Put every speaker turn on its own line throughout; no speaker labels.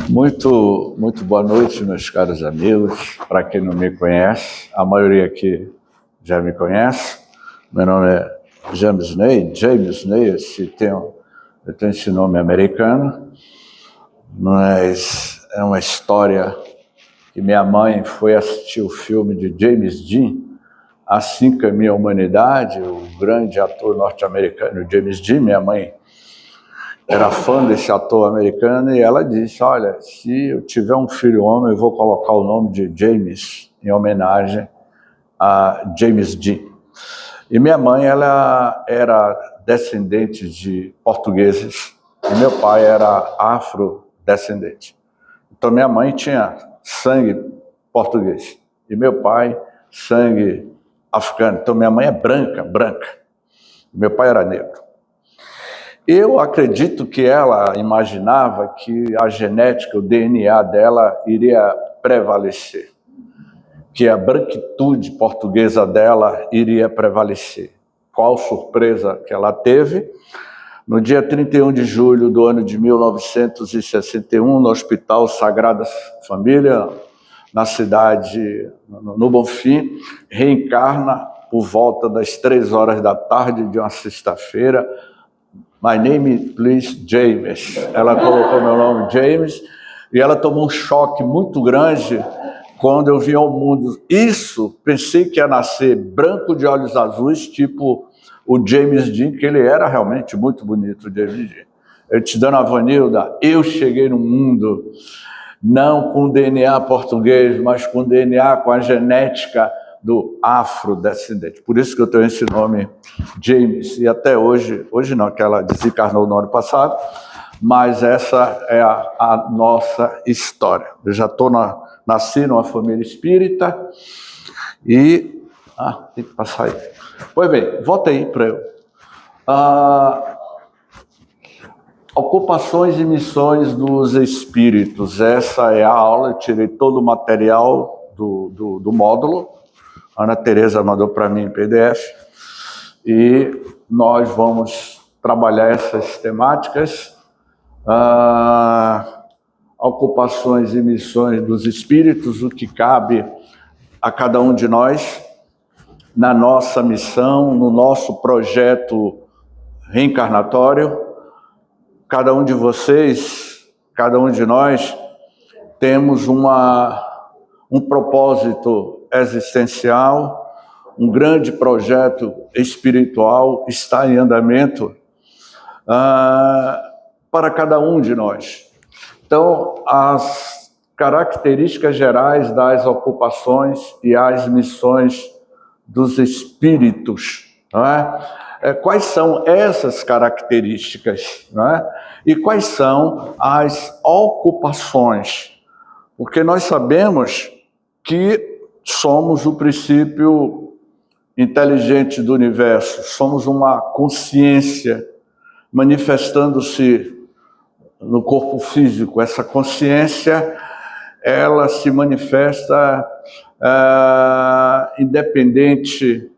Muito boa noite, meus caros amigos. Para quem não me conhece, a maioria aqui já me conhece. Meu nome é James Ney, eu tenho esse nome americano, mas é uma história que minha mãe foi assistir o filme de James Dean, Assim Caminha a Humanidade, o grande ator norte-americano James Dean. Minha mãe era fã desse ator americano e ela disse: olha, se eu tiver um filho homem, eu vou colocar o nome de James em homenagem a James Dean. E minha mãe, ela era descendente de portugueses e meu pai era afrodescendente. Então minha mãe tinha sangue português e meu pai sangue africano. Então minha mãe é branca. Meu pai era negro. Eu acredito que ela imaginava que a genética, o DNA dela iria prevalecer, que a branquitude portuguesa dela iria prevalecer. Qual surpresa que ela teve? No dia 31 de julho do ano de 1961, no Hospital Sagrada Família, na cidade, no Bonfim, reencarna por volta das 3 horas da tarde de uma sexta-feira. My name is please James. Ela colocou meu nome James e ela tomou um choque muito grande quando eu vim ao mundo. Isso, pensei que ia nascer branco de olhos azuis, tipo o James Dean, que ele era realmente muito bonito, o James Dean. Eu te dando a Vanilda, eu cheguei no mundo não com DNA português, mas com DNA, com a genética do afrodescendente. Por isso que eu tenho esse nome, James, e até hoje não, que ela desencarnou no ano passado, mas essa é a nossa história. Eu já nasci numa família espírita e... tem que passar aí. Pois bem, volta aí para eu. Ocupações e missões dos espíritos. Essa é a aula, eu tirei todo o material do módulo. A Ana Tereza mandou para mim em PDF. E nós vamos trabalhar essas temáticas. Ocupações e missões dos espíritos, o que cabe a cada um de nós, na nossa missão, no nosso projeto reencarnatório. Cada um de vocês, cada um de nós, temos um propósito existencial, um grande projeto espiritual está em andamento para cada um de nós. Então, as características gerais das ocupações e as missões dos espíritos, não é? Quais são essas características, não é? E quais são as ocupações? Porque nós sabemos que somos o princípio inteligente do universo, somos uma consciência manifestando-se no corpo físico. Essa consciência, ela se manifesta independente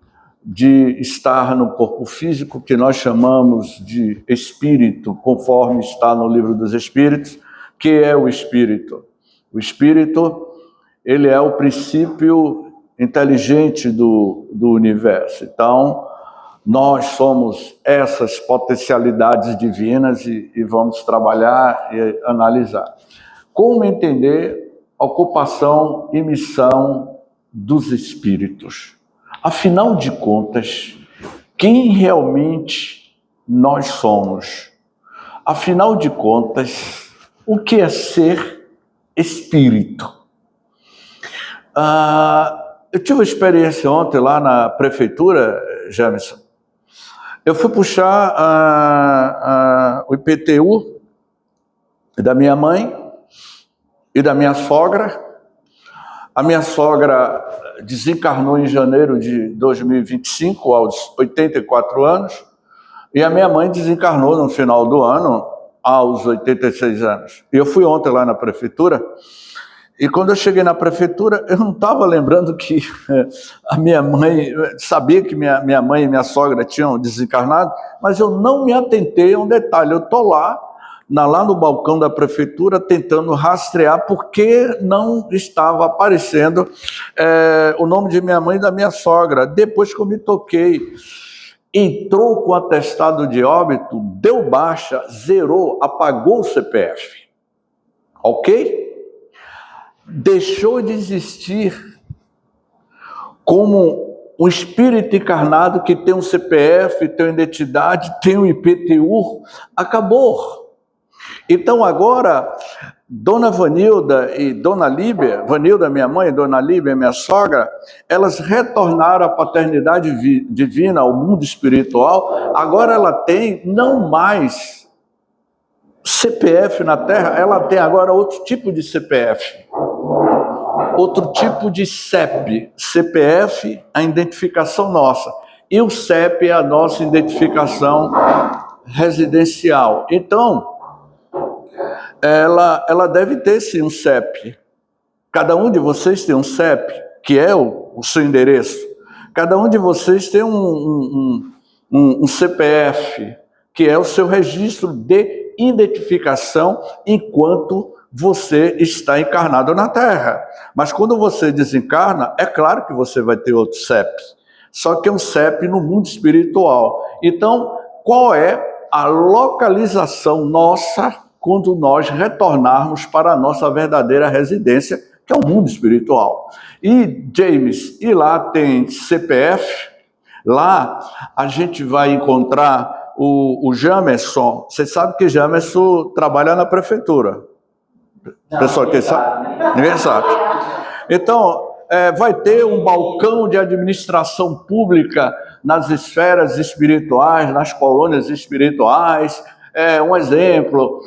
de estar no corpo físico, que nós chamamos de espírito, conforme está no Livro dos Espíritos. Que é o espírito? O espírito, ele é o princípio inteligente do universo. Então, nós somos essas potencialidades divinas e vamos trabalhar e analisar. Como entender a ocupação e missão dos espíritos? Afinal de contas, quem realmente nós somos? Afinal de contas, o que é ser espírito? Eu tive uma experiência ontem lá na prefeitura, Jamerson. Eu fui puxar o IPTU da minha mãe e da minha sogra. A minha sogra desencarnou em janeiro de 2025, aos 84 anos, e a minha mãe desencarnou no final do ano, aos 86 anos. E eu fui ontem lá na prefeitura E quando eu cheguei na prefeitura, eu não estava lembrando que a minha mãe, sabia que minha mãe e minha sogra tinham desencarnado, mas eu não me atentei a um detalhe. Eu estou lá no balcão da prefeitura, tentando rastrear porque não estava aparecendo o nome de minha mãe e da minha sogra. Depois que eu me toquei, entrou com atestado de óbito, deu baixa, zerou, apagou o CPF. Ok? Deixou de existir como um espírito encarnado que tem um CPF, tem uma identidade, tem um IPTU, acabou. Então agora, Dona Vanilda e Dona Líbia, Vanilda minha mãe, Dona Líbia minha sogra, elas retornaram à paternidade divina, ao mundo espiritual. Agora ela tem não mais CPF na Terra, ela tem agora outro tipo de CPF. Outro tipo de CEP. CPF, a identificação nossa. E o CEP é a nossa identificação residencial. Então, ela deve ter sim um CEP. Cada um de vocês tem um CEP, que é o seu endereço. Cada um de vocês tem um CPF, que é o seu registro de identificação enquanto você está encarnado na Terra. Mas quando você desencarna, é claro que você vai ter outro CEP. Só que é um CEP no mundo espiritual. Então, qual é a localização nossa quando nós retornarmos para a nossa verdadeira residência, que é o mundo espiritual? E, James, e lá tem CPF, lá a gente vai encontrar o Jamerson. Você sabe que Jamerson trabalha na prefeitura. Pessoal, quem sabe? Ninguém sabe. Então, vai ter um balcão de administração pública nas esferas espirituais, nas colônias espirituais. Um exemplo,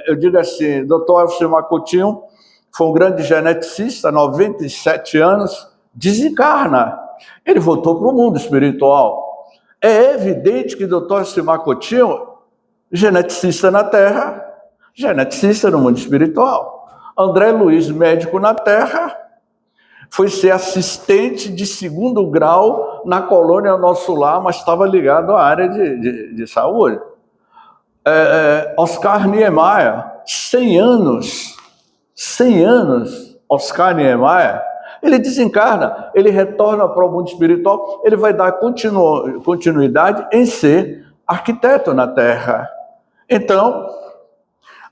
eu digo assim, Dr. Elcimar Coutinho foi um grande geneticista, 97 anos, desencarna. Ele voltou para o mundo espiritual. É evidente que Dr. Elcimar Coutinho, geneticista na Terra, geneticista no mundo espiritual. André Luiz, médico na Terra, foi ser assistente de 2º grau na colônia Nosso Lar, mas estava ligado à área de saúde. Oscar Niemeyer, 100 anos, Oscar Niemeyer, ele desencarna, ele retorna para o mundo espiritual, ele vai dar continuidade em ser arquiteto na Terra. Então,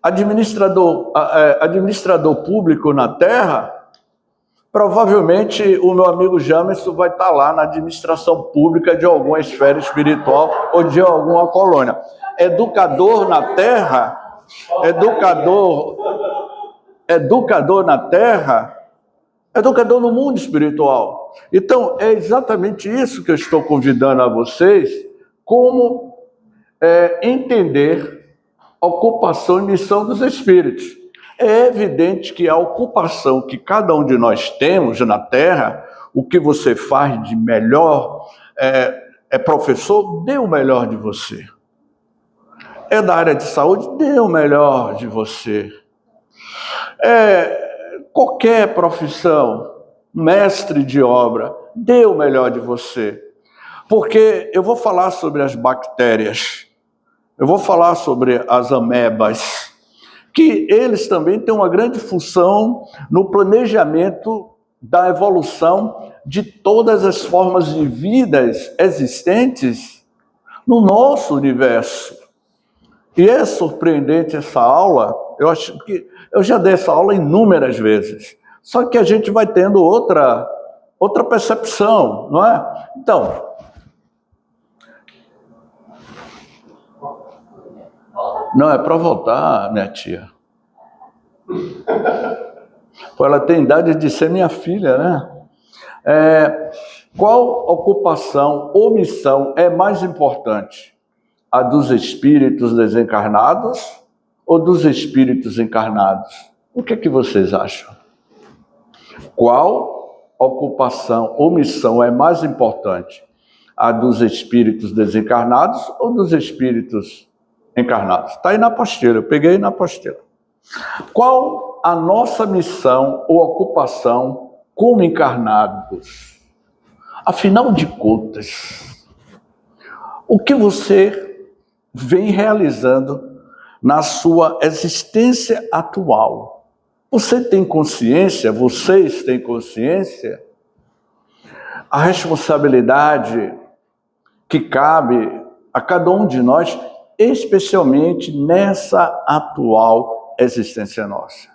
administrador público na Terra, provavelmente o meu amigo Jamerson vai estar lá na administração pública de alguma esfera espiritual ou de alguma colônia. Educador na Terra, educador na Terra, educador no mundo espiritual. Então, é exatamente isso que eu estou convidando a vocês, como entender a ocupação e missão dos espíritos. É evidente que a ocupação que cada um de nós temos na Terra, o que você faz de melhor, é professor, dê o melhor de você. É da área de saúde, dê o melhor de você. Qualquer profissão, mestre de obra, dê o melhor de você. Porque eu vou falar sobre as bactérias, eu vou falar sobre as amebas, que eles também têm uma grande função no planejamento da evolução de todas as formas de vidas existentes no nosso universo. E é surpreendente essa aula, eu acho que eu já dei essa aula inúmeras vezes, só que a gente vai tendo outra percepção, não é? Então, não, é para voltar, minha tia. Ela tem idade de ser minha filha, né? Qual ocupação ou missão é mais importante? A dos espíritos desencarnados ou dos espíritos encarnados? O que é que vocês acham? Qual ocupação ou missão é mais importante? A dos espíritos desencarnados ou dos espíritos encarnados? Está aí na apostila, eu peguei na apostila. Qual a nossa missão ou ocupação como encarnados? Afinal de contas, o que você vem realizando na sua existência atual? Você tem consciência, vocês têm consciência, a responsabilidade que cabe a cada um de nós, especialmente nessa atual existência nossa.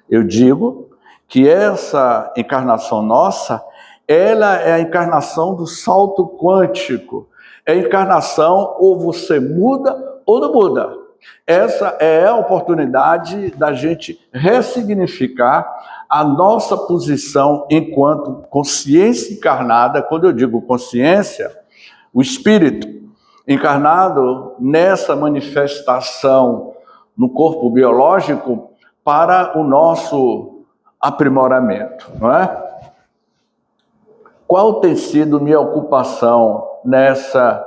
Eu digo que essa encarnação nossa, ela é a encarnação do salto quântico. É a encarnação ou você muda ou não muda. Essa é a oportunidade da gente ressignificar a nossa posição enquanto consciência encarnada. Quando eu digo consciência, o espírito encarnado nessa manifestação no corpo biológico para o nosso aprimoramento, não é? Qual tem sido minha ocupação nessa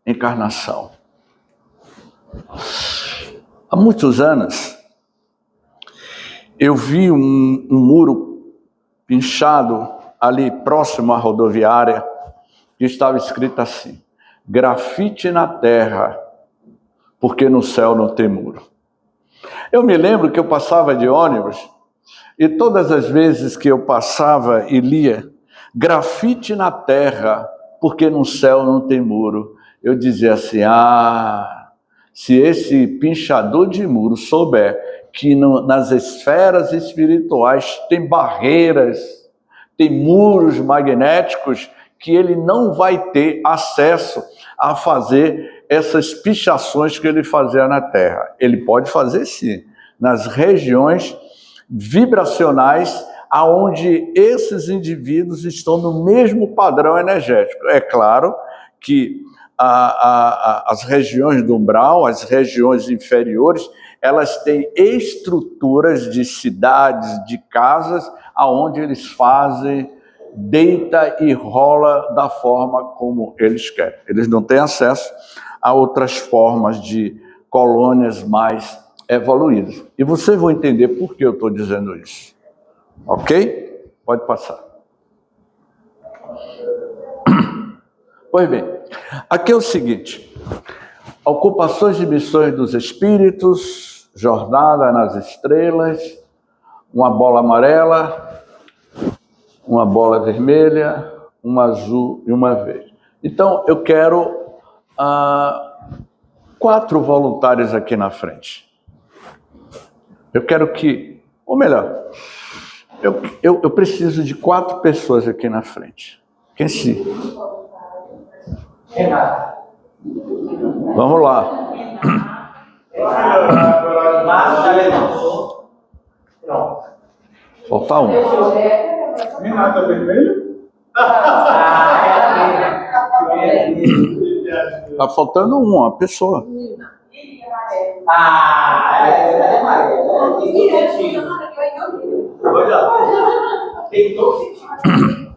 encarnação? Há muitos anos, eu vi um muro pinchado ali próximo à rodoviária, que estava escrito assim: grafite na terra, porque no céu não tem muro. Eu me lembro que eu passava de ônibus, e todas as vezes que eu passava e lia grafite na terra, porque no céu não tem muro, eu dizia assim: se esse pinchador de muro souber que nas esferas espirituais tem barreiras, tem muros magnéticos, que ele não vai ter acesso a fazer essas pichações que ele fazia na Terra. Ele pode fazer sim, nas regiões vibracionais aonde esses indivíduos estão no mesmo padrão energético. É claro que as regiões do umbral, as regiões inferiores, elas têm estruturas de cidades, de casas, aonde eles fazem, deita e rola da forma como eles querem. Eles não têm acesso a outras formas de colônias mais evoluídas. E vocês vão entender por que eu estou dizendo isso. Ok? Pode passar. Pois bem, aqui é o seguinte: ocupações e missões dos espíritos, jornada nas estrelas, uma bola amarela, uma bola vermelha, uma azul e uma verde. Então, eu quero 4 voluntários aqui na frente. Eu quero que, ou melhor, eu preciso de 4 pessoas aqui na frente. Quem se? Vamos lá. Falta um.
Renata vermelho?
Está faltando uma pessoa.
Tem todo sentido.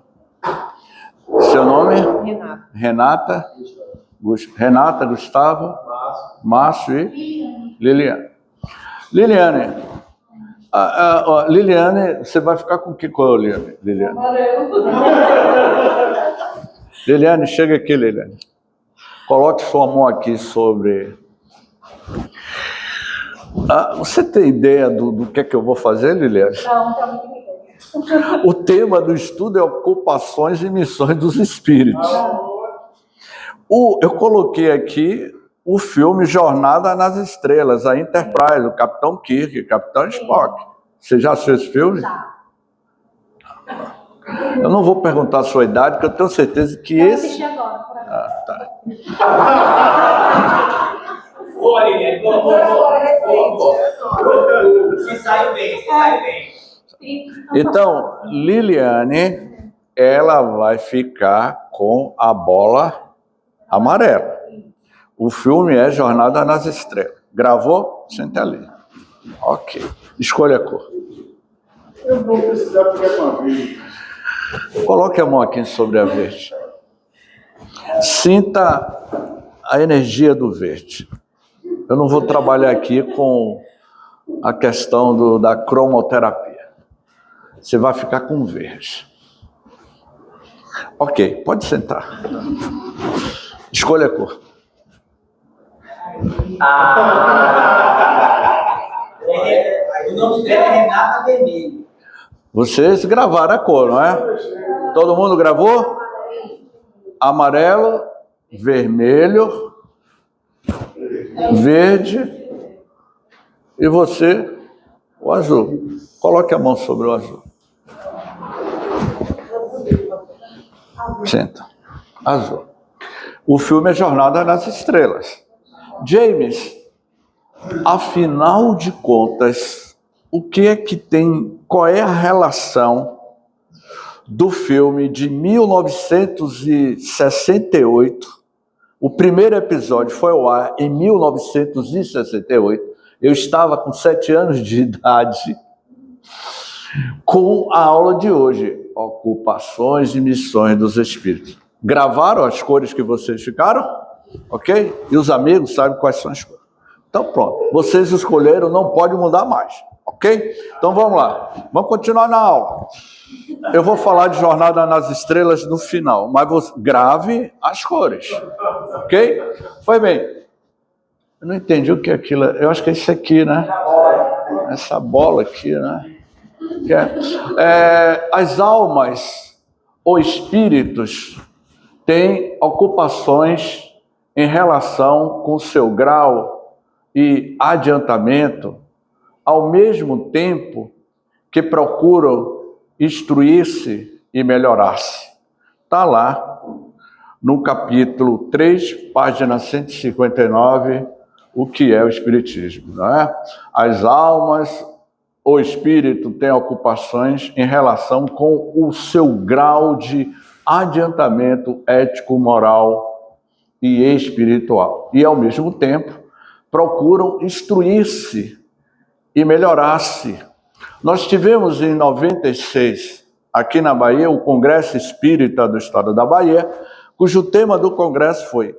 Seu nome?
Renata.
Renata, Gustavo, Márcio e Liliane. Liliane, Liliane, você vai ficar com que cor, Liliane? Liliane, chega aqui, Liliane. Coloque sua mão aqui sobre... você tem ideia do que é que eu vou fazer, Liliane?
Não tenho muita ideia.
O tema do estudo é ocupações e missões dos espíritos. Eu coloquei aqui o filme Jornada nas Estrelas, a Enterprise, o Capitão Kirk, o Capitão Spock. Você já assistiu esse filme?
Já.
Eu não vou perguntar a sua idade, porque eu tenho certeza que
Eu
esse...
assisti agora, por aqui.
Tá.
Boa, Liliane. Boa. Você saiu bem,
Então, Liliane, ela vai ficar com a bola amarela. O filme é Jornada nas Estrelas. Gravou? Senta ali. Ok. Escolha a cor.
Eu vou precisar ficar com a verde.
Coloque a mão aqui sobre a verde. Sinta a energia do verde. Eu não vou trabalhar aqui com a questão da cromoterapia. Você vai ficar com verde. Ok, pode sentar. Escolha a cor.
O nome dela é Renata Vermelho.
Vocês gravaram a cor, não é? Todo mundo gravou? Amarelo, vermelho, verde e você, o azul. Coloque a mão sobre o azul. Senta. Azul. O filme é Jornada nas Estrelas. James, afinal de contas, o que é que tem, qual é a relação do filme de 1968? O primeiro episódio foi ao ar em 1968. Eu estava com 7 anos de idade, com a aula de hoje, Ocupações e Missões dos Espíritos. Gravaram as cores que vocês ficaram? Ok? E os amigos sabem quais são as cores. Então pronto, vocês escolheram, não pode mudar mais. Ok? Então vamos lá, vamos continuar na aula. Eu vou falar de Jornada nas Estrelas no final, mas você grave as cores. Ok? Foi bem. Eu não entendi o que é aquilo. Eu acho que é isso aqui, né? Essa bola aqui, né? As almas ou espíritos têm ocupações em relação com o seu grau e adiantamento, ao mesmo tempo que procuram instruir-se e melhorar-se. Está lá no capítulo 3, página 159, o que é o Espiritismo, não é? As almas, o espírito tem ocupações em relação com o seu grau de adiantamento ético, moral e espiritual. E, ao mesmo tempo, procuram instruir-se e melhorar-se. Nós tivemos em 96, aqui na Bahia, o Congresso Espírita do Estado da Bahia, cujo tema do congresso foi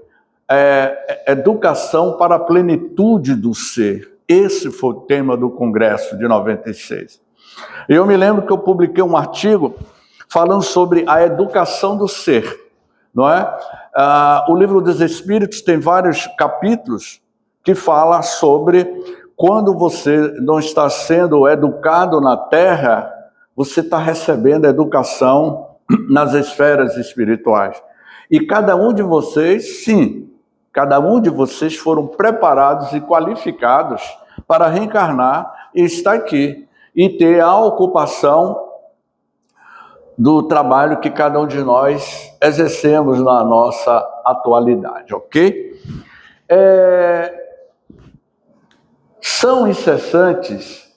Educação para a Plenitude do Ser. Esse foi o tema do congresso de 96. Eu me lembro que eu publiquei um artigo falando sobre a educação do ser, não é? O Livro dos Espíritos tem vários capítulos que fala sobre quando você não está sendo educado na Terra, você está recebendo educação nas esferas espirituais. E cada um de vocês, sim, cada um de vocês foram preparados e qualificados para reencarnar e estar aqui e ter a ocupação do trabalho que cada um de nós exercemos na nossa atualidade, ok? São incessantes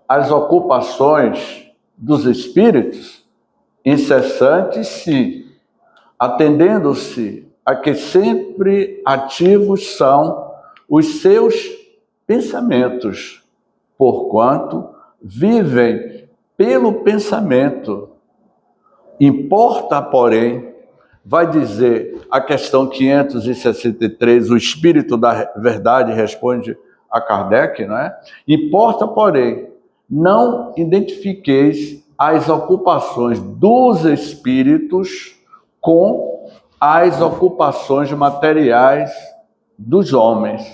as ocupações dos espíritos? Incessantes, sim, atendendo-se a que sempre ativos são os seus pensamentos, porquanto vivem pelo pensamento. Importa, porém, vai dizer a questão 563, o Espírito da Verdade responde a Kardec, não é? Importa, porém, não identifiqueis as ocupações dos espíritos com as ocupações materiais dos homens.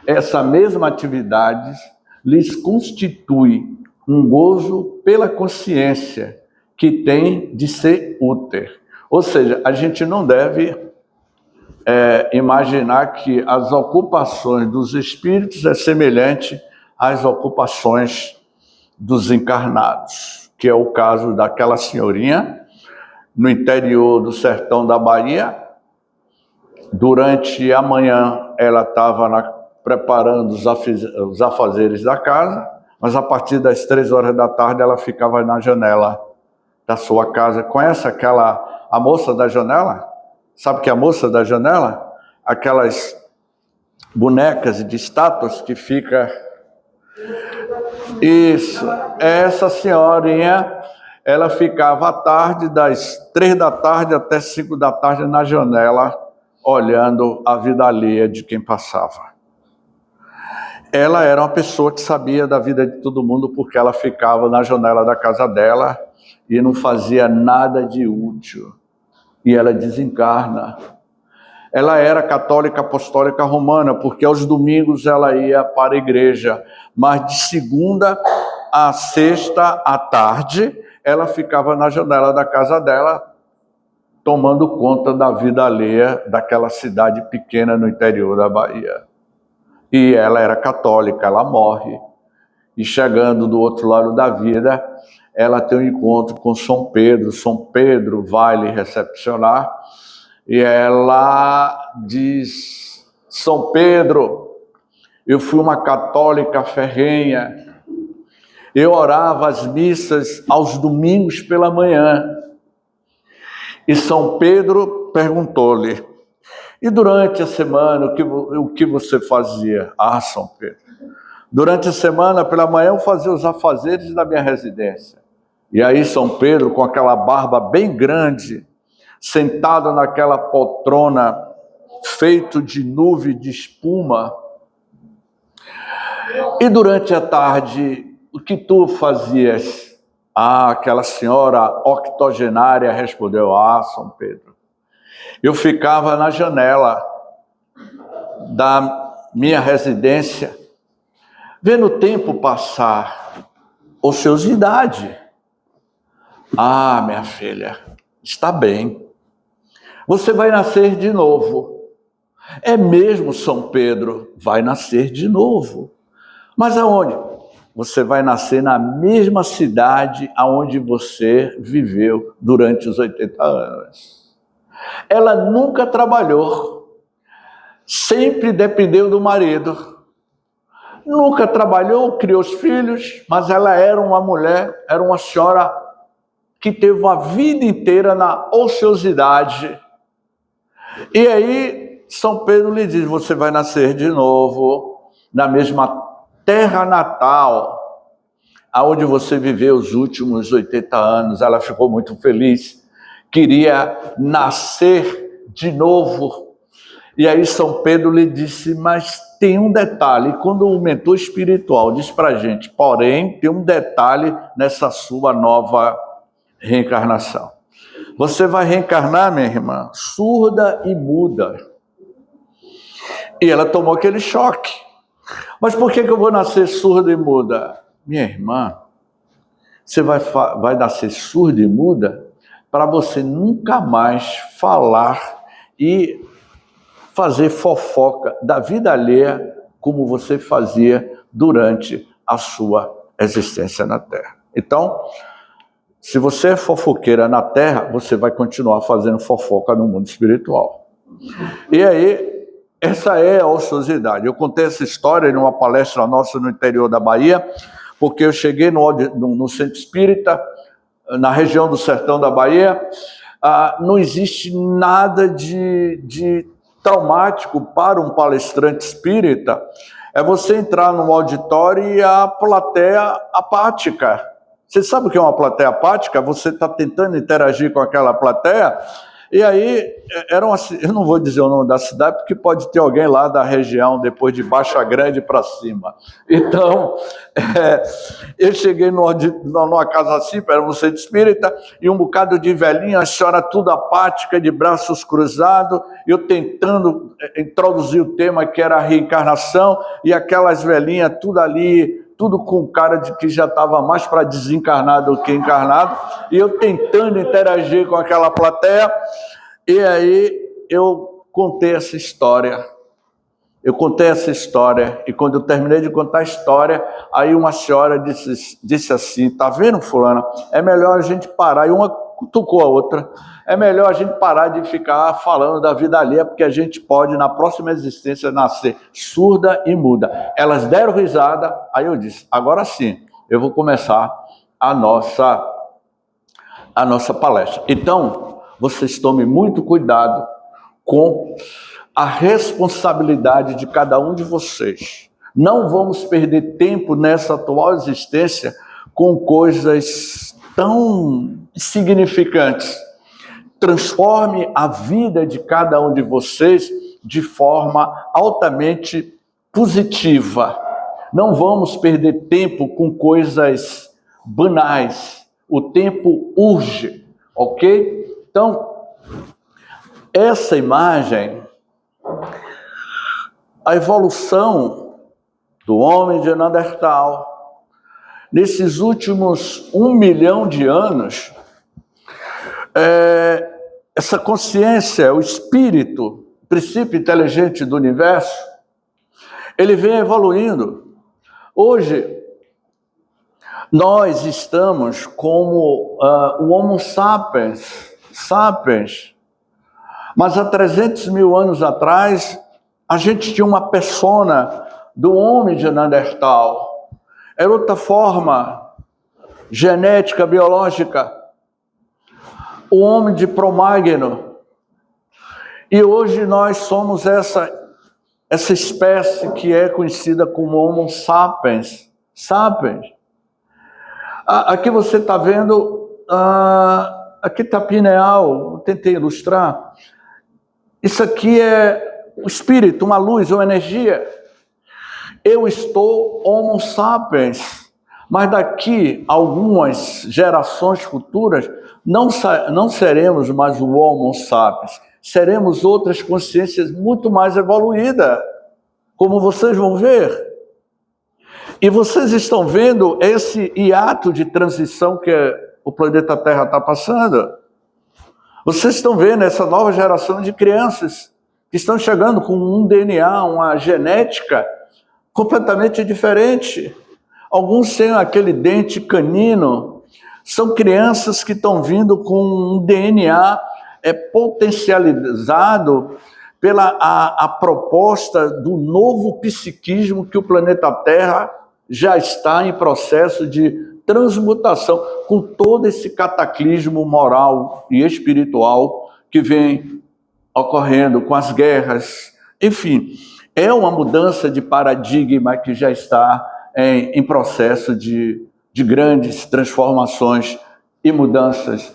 Essa mesma atividade lhes constitui um gozo pela consciência que tem de ser útil. Ou seja, a gente não deve imaginar que as ocupações dos espíritos é semelhante às ocupações dos encarnados, que é o caso daquela senhorinha no interior do sertão da Bahia. Durante a manhã ela estava preparando os afazeres da casa, mas a partir das 3 horas da tarde ela ficava na janela da sua casa. Conhece a moça da janela? Sabe o que é a moça da janela? Aquelas bonecas de estátuas que fica... Isso, essa senhorinha, ela ficava à tarde, das 3 da tarde até 5 da tarde na janela, olhando a vida alheia de quem passava. ela era uma pessoa que sabia da vida de todo mundo, porque ela ficava na janela da casa dela e não fazia nada de útil. E ela desencarna. Ela era católica apostólica romana, porque aos domingos ela ia para a igreja, mas de segunda a sexta à tarde, ela ficava na janela da casa dela, tomando conta da vida alheia daquela cidade pequena no interior da Bahia. E ela era católica, ela morre. E chegando do outro lado da vida, ela tem um encontro com São Pedro. São Pedro vai lhe recepcionar e ela diz: São Pedro, eu fui uma católica ferrenha, eu orava as missas aos domingos pela manhã. E São Pedro perguntou-lhe: e durante a semana, o que você fazia? Ah, São Pedro, durante a semana, pela manhã, eu fazia os afazeres da minha residência. E aí São Pedro, com aquela barba bem grande, sentado naquela poltrona feito de nuvem de espuma. E durante a tarde, o que tu fazias? Ah, aquela senhora octogenária respondeu: ah, São Pedro, eu ficava na janela da minha residência, vendo o tempo passar, ociosidade. Ah, minha filha, está bem, você vai nascer de novo. É mesmo, São Pedro, vai nascer de novo. Mas aonde? Você vai nascer na mesma cidade aonde você viveu durante os 80 anos. Ela nunca trabalhou, sempre dependeu do marido. Nunca trabalhou, criou os filhos, mas ela era uma mulher, era uma senhora que teve uma vida inteira na ociosidade. E aí São Pedro lhe diz: você vai nascer de novo na mesma terra natal aonde você viveu os últimos 80 anos. Ela ficou muito feliz, queria nascer de novo. E aí São Pedro lhe disse: mas tem um detalhe. Quando o mentor espiritual diz para a gente: porém, tem um detalhe nessa sua nova reencarnação. Você vai reencarnar, minha irmã, surda e muda. E ela tomou aquele choque. Mas por que eu vou nascer surda e muda? Minha irmã, você vai nascer surda e muda para você nunca mais falar e fazer fofoca da vida alheia como você fazia durante a sua existência na Terra. Então, se você é fofoqueira na Terra, você vai continuar fazendo fofoca no mundo espiritual. E aí, essa é a ociosidade. Eu contei essa história em uma palestra nossa no interior da Bahia, porque eu cheguei no centro espírita, na região do sertão da Bahia. Não existe nada de traumático para um palestrante espírita. É você entrar num auditório e a plateia apática. Você sabe o que é uma plateia apática? Você está tentando interagir com aquela plateia. E aí, eu não vou dizer o nome da cidade, porque pode ter alguém lá da região, depois de Baixa Grande para cima. Então, eu cheguei numa casa assim, era um centro espírita, e um bocado de velhinha, a senhora tudo apática, de braços cruzados, eu tentando introduzir o tema que era a reencarnação, e aquelas velhinhas tudo ali, tudo com cara de que já estava mais para desencarnado do que encarnado, e eu tentando interagir com aquela plateia. E aí eu contei essa história. E quando eu terminei de contar a história, aí uma senhora disse assim: tá vendo, fulana? É melhor a gente parar. E uma cutucou a outra. É melhor a gente parar de ficar falando da vida alheia, porque a gente pode, na próxima existência, nascer surda e muda. Elas deram risada, aí eu disse: agora sim, eu vou começar a nossa palestra. Então, vocês tomem muito cuidado com a responsabilidade de cada um de vocês. Não vamos perder tempo nessa atual existência com coisas tão insignificantes. Transforme a vida de cada um de vocês de forma altamente positiva. Não vamos perder tempo com coisas banais. O tempo urge, ok? Então, essa imagem, a evolução do homem de Neandertal, nesses últimos 1 milhão de anos, essa consciência, o espírito, o princípio inteligente do universo, ele vem evoluindo. Hoje, nós estamos como o Homo sapiens, mas há 300 mil anos atrás, a gente tinha uma persona do homem de Neandertal. Era outra forma genética, biológica. O homem de Cro-Magnon. E hoje nós somos essa espécie que é conhecida como Homo sapiens. Aqui você está vendo, aqui está pineal, tentei ilustrar. Isso aqui é o espírito, uma luz, uma energia. Eu estou Homo sapiens, mas daqui algumas gerações futuras não seremos mais o Homo sapiens, seremos outras consciências muito mais evoluídas, como vocês vão ver. E vocês estão vendo esse hiato de transição que o planeta Terra está passando. Vocês estão vendo essa nova geração de crianças que estão chegando com um DNA, uma genética completamente diferente. Alguns têm aquele dente canino. São crianças que estão vindo com um DNA potencializado pela a proposta do novo psiquismo que o planeta Terra já está em processo de transmutação, com todo esse cataclismo moral e espiritual que vem ocorrendo com as guerras. Enfim, é uma mudança de paradigma que já está em processo de grandes transformações e mudanças.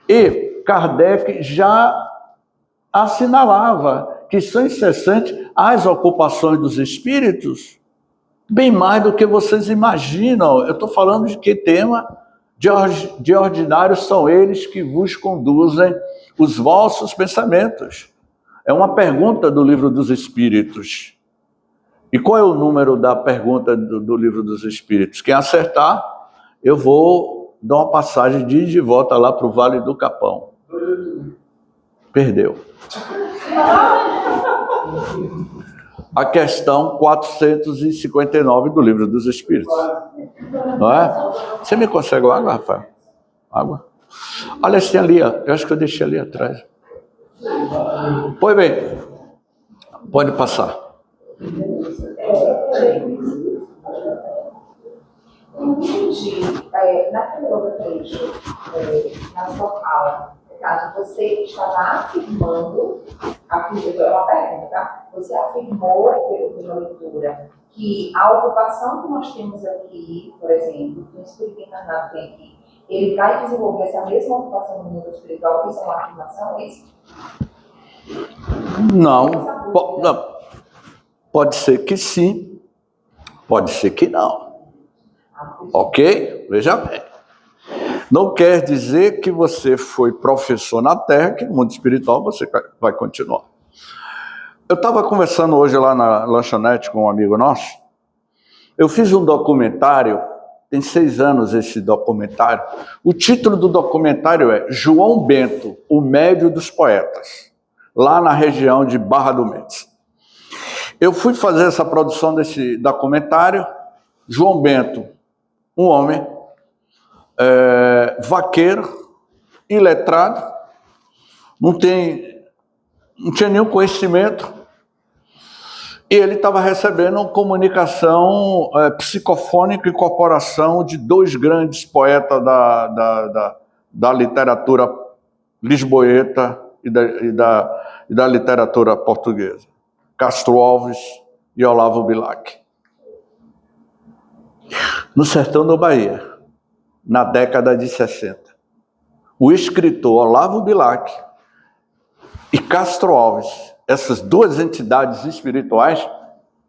E Kardec já assinalava que são incessantes as ocupações dos espíritos, bem mais do que vocês imaginam. Eu estou falando de que tema? De ordinário são eles que vos conduzem os vossos pensamentos. É uma pergunta do Livro dos Espíritos. E qual é o número da pergunta do Livro dos Espíritos? Quem acertar, eu vou dar uma passagem de ida e de volta lá para o Vale do Capão. Perdeu. A questão 459 do Livro dos Espíritos. Não é? Você me consegue água, Rafael? Água? Olha assim ali, ó. Eu acho que eu deixei ali atrás. Pois bem, pode passar.
Entendi. Naquele outro trecho, na sua fala, no caso, você estava afirmando, é uma pergunta, tá? Você afirmou, pela leitura, que a ocupação que nós temos aqui, por exemplo, que o espírito encarnado tem aqui, ele vai desenvolver essa mesma ocupação no mundo espiritual? Isso é uma afirmação, é isso?
Não. Pode ser que sim, pode ser que não. Ok? Veja bem. Não quer dizer que você foi professor na Terra, que no mundo espiritual você vai continuar. Eu estava conversando hoje lá na lanchonete com um amigo nosso. Eu fiz um documentário, tem 6 anos esse documentário. O título do documentário é João Bento, o Médio dos Poetas, lá na região de Barra do Mendes. Eu fui fazer essa produção desse documentário. João Bento, um homem, vaqueiro, iletrado, não tinha nenhum conhecimento, e ele estava recebendo uma comunicação psicofônica e incorporação de 2 grandes poetas da literatura lisboeta e da literatura portuguesa, Castro Alves e Olavo Bilac. No sertão da Bahia, na década de 60, o escritor Olavo Bilac e Castro Alves, essas 2 entidades espirituais,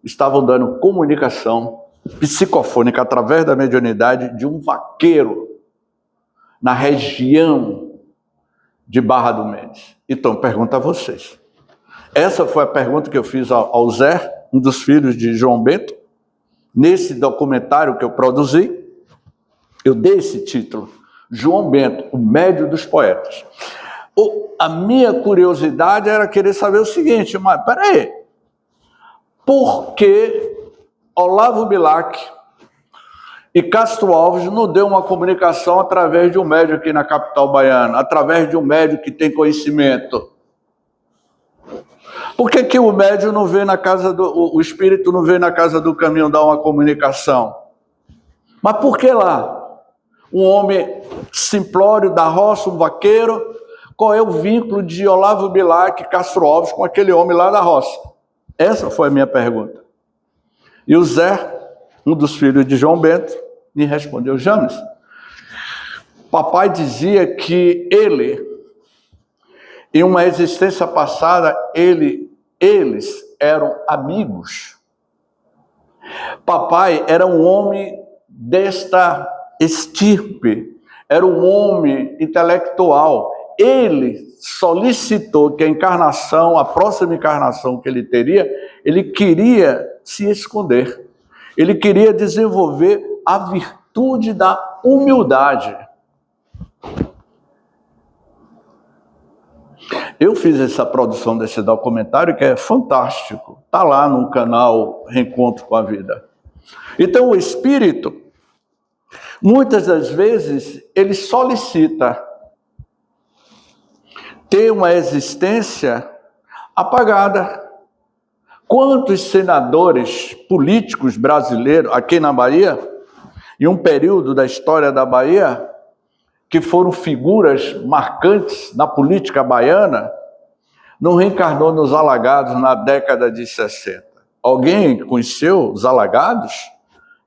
estavam dando comunicação psicofônica através da mediunidade de um vaqueiro na região de Barra do Mendes. Então, pergunto a vocês. Essa foi a pergunta que eu fiz ao Zé, um dos filhos de João Bento, nesse documentário que eu produzi. Eu dei esse título, João Bento, o médio dos poetas. A minha curiosidade era querer saber o seguinte, mas peraí, por que Olavo Bilac e Castro Alves não deu uma comunicação através de um médium aqui na capital baiana, através de um médium que tem conhecimento? Por que o médium não vê na casa o espírito não vê na casa do caminho dar uma comunicação? Mas por que lá? Um homem simplório da roça, um vaqueiro, qual é o vínculo de Olavo Bilac e Castro Alves com aquele homem lá da roça? Essa foi a minha pergunta. E o Zé, um dos filhos de João Bento, me respondeu, James, papai dizia que ele, em uma existência passada, eles eram amigos. Papai era um homem desta estirpe, era um homem intelectual. Ele solicitou que a encarnação, a próxima encarnação que ele teria, ele queria se esconder. Ele queria desenvolver a virtude da humildade. Eu fiz essa produção desse documentário que é fantástico. Está lá no canal Reencontro com a Vida. Então o espírito, muitas das vezes, ele solicita ter uma existência apagada. Quantos senadores políticos brasileiros, aqui na Bahia, em um período da história da Bahia, que foram figuras marcantes na política baiana, não reencarnou nos Alagados na década de 60? Alguém conheceu os Alagados?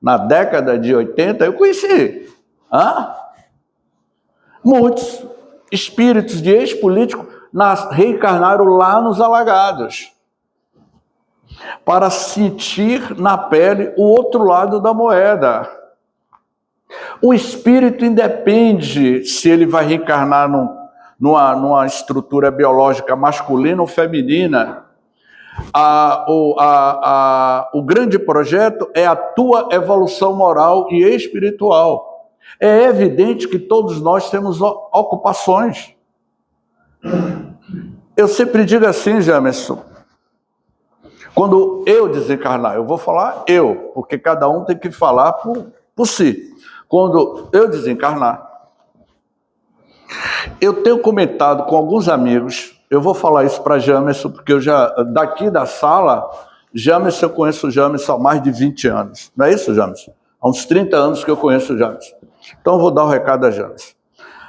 Na década de 80, eu conheci. Muitos espíritos de ex-políticos reencarnaram lá nos Alagados, para sentir na pele o outro lado da moeda. O espírito independe se ele vai reencarnar numa estrutura biológica masculina ou feminina. O grande projeto é a tua evolução moral e espiritual. É evidente que todos nós temos ocupações. Eu sempre digo assim, Jamerson, quando eu desencarnar, eu vou falar eu, porque cada um tem que falar por si. Quando eu desencarnar, eu tenho comentado com alguns amigos, eu vou falar isso para Jamerson, porque eu já, daqui da sala, Jamerson, eu conheço o Jamerson há mais de 20 anos. Não é isso, Jamerson? Há uns 30 anos que eu conheço o Jamerson. Então eu vou dar o recado a Jamerson.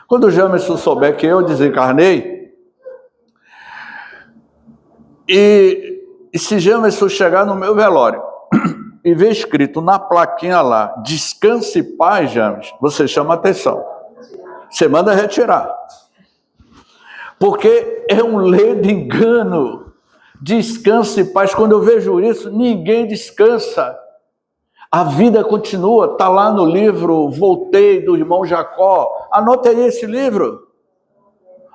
Quando o Jamerson souber que eu desencarnei, e se Jamerson chegar no meu velório e ver escrito na plaquinha lá, descanse em paz, James, você chama atenção. Você manda retirar. Porque é um ledo engano. Descanse em paz. Quando eu vejo isso, ninguém descansa. A vida continua. Está lá no livro Voltei, do irmão Jacó. Anote aí esse livro.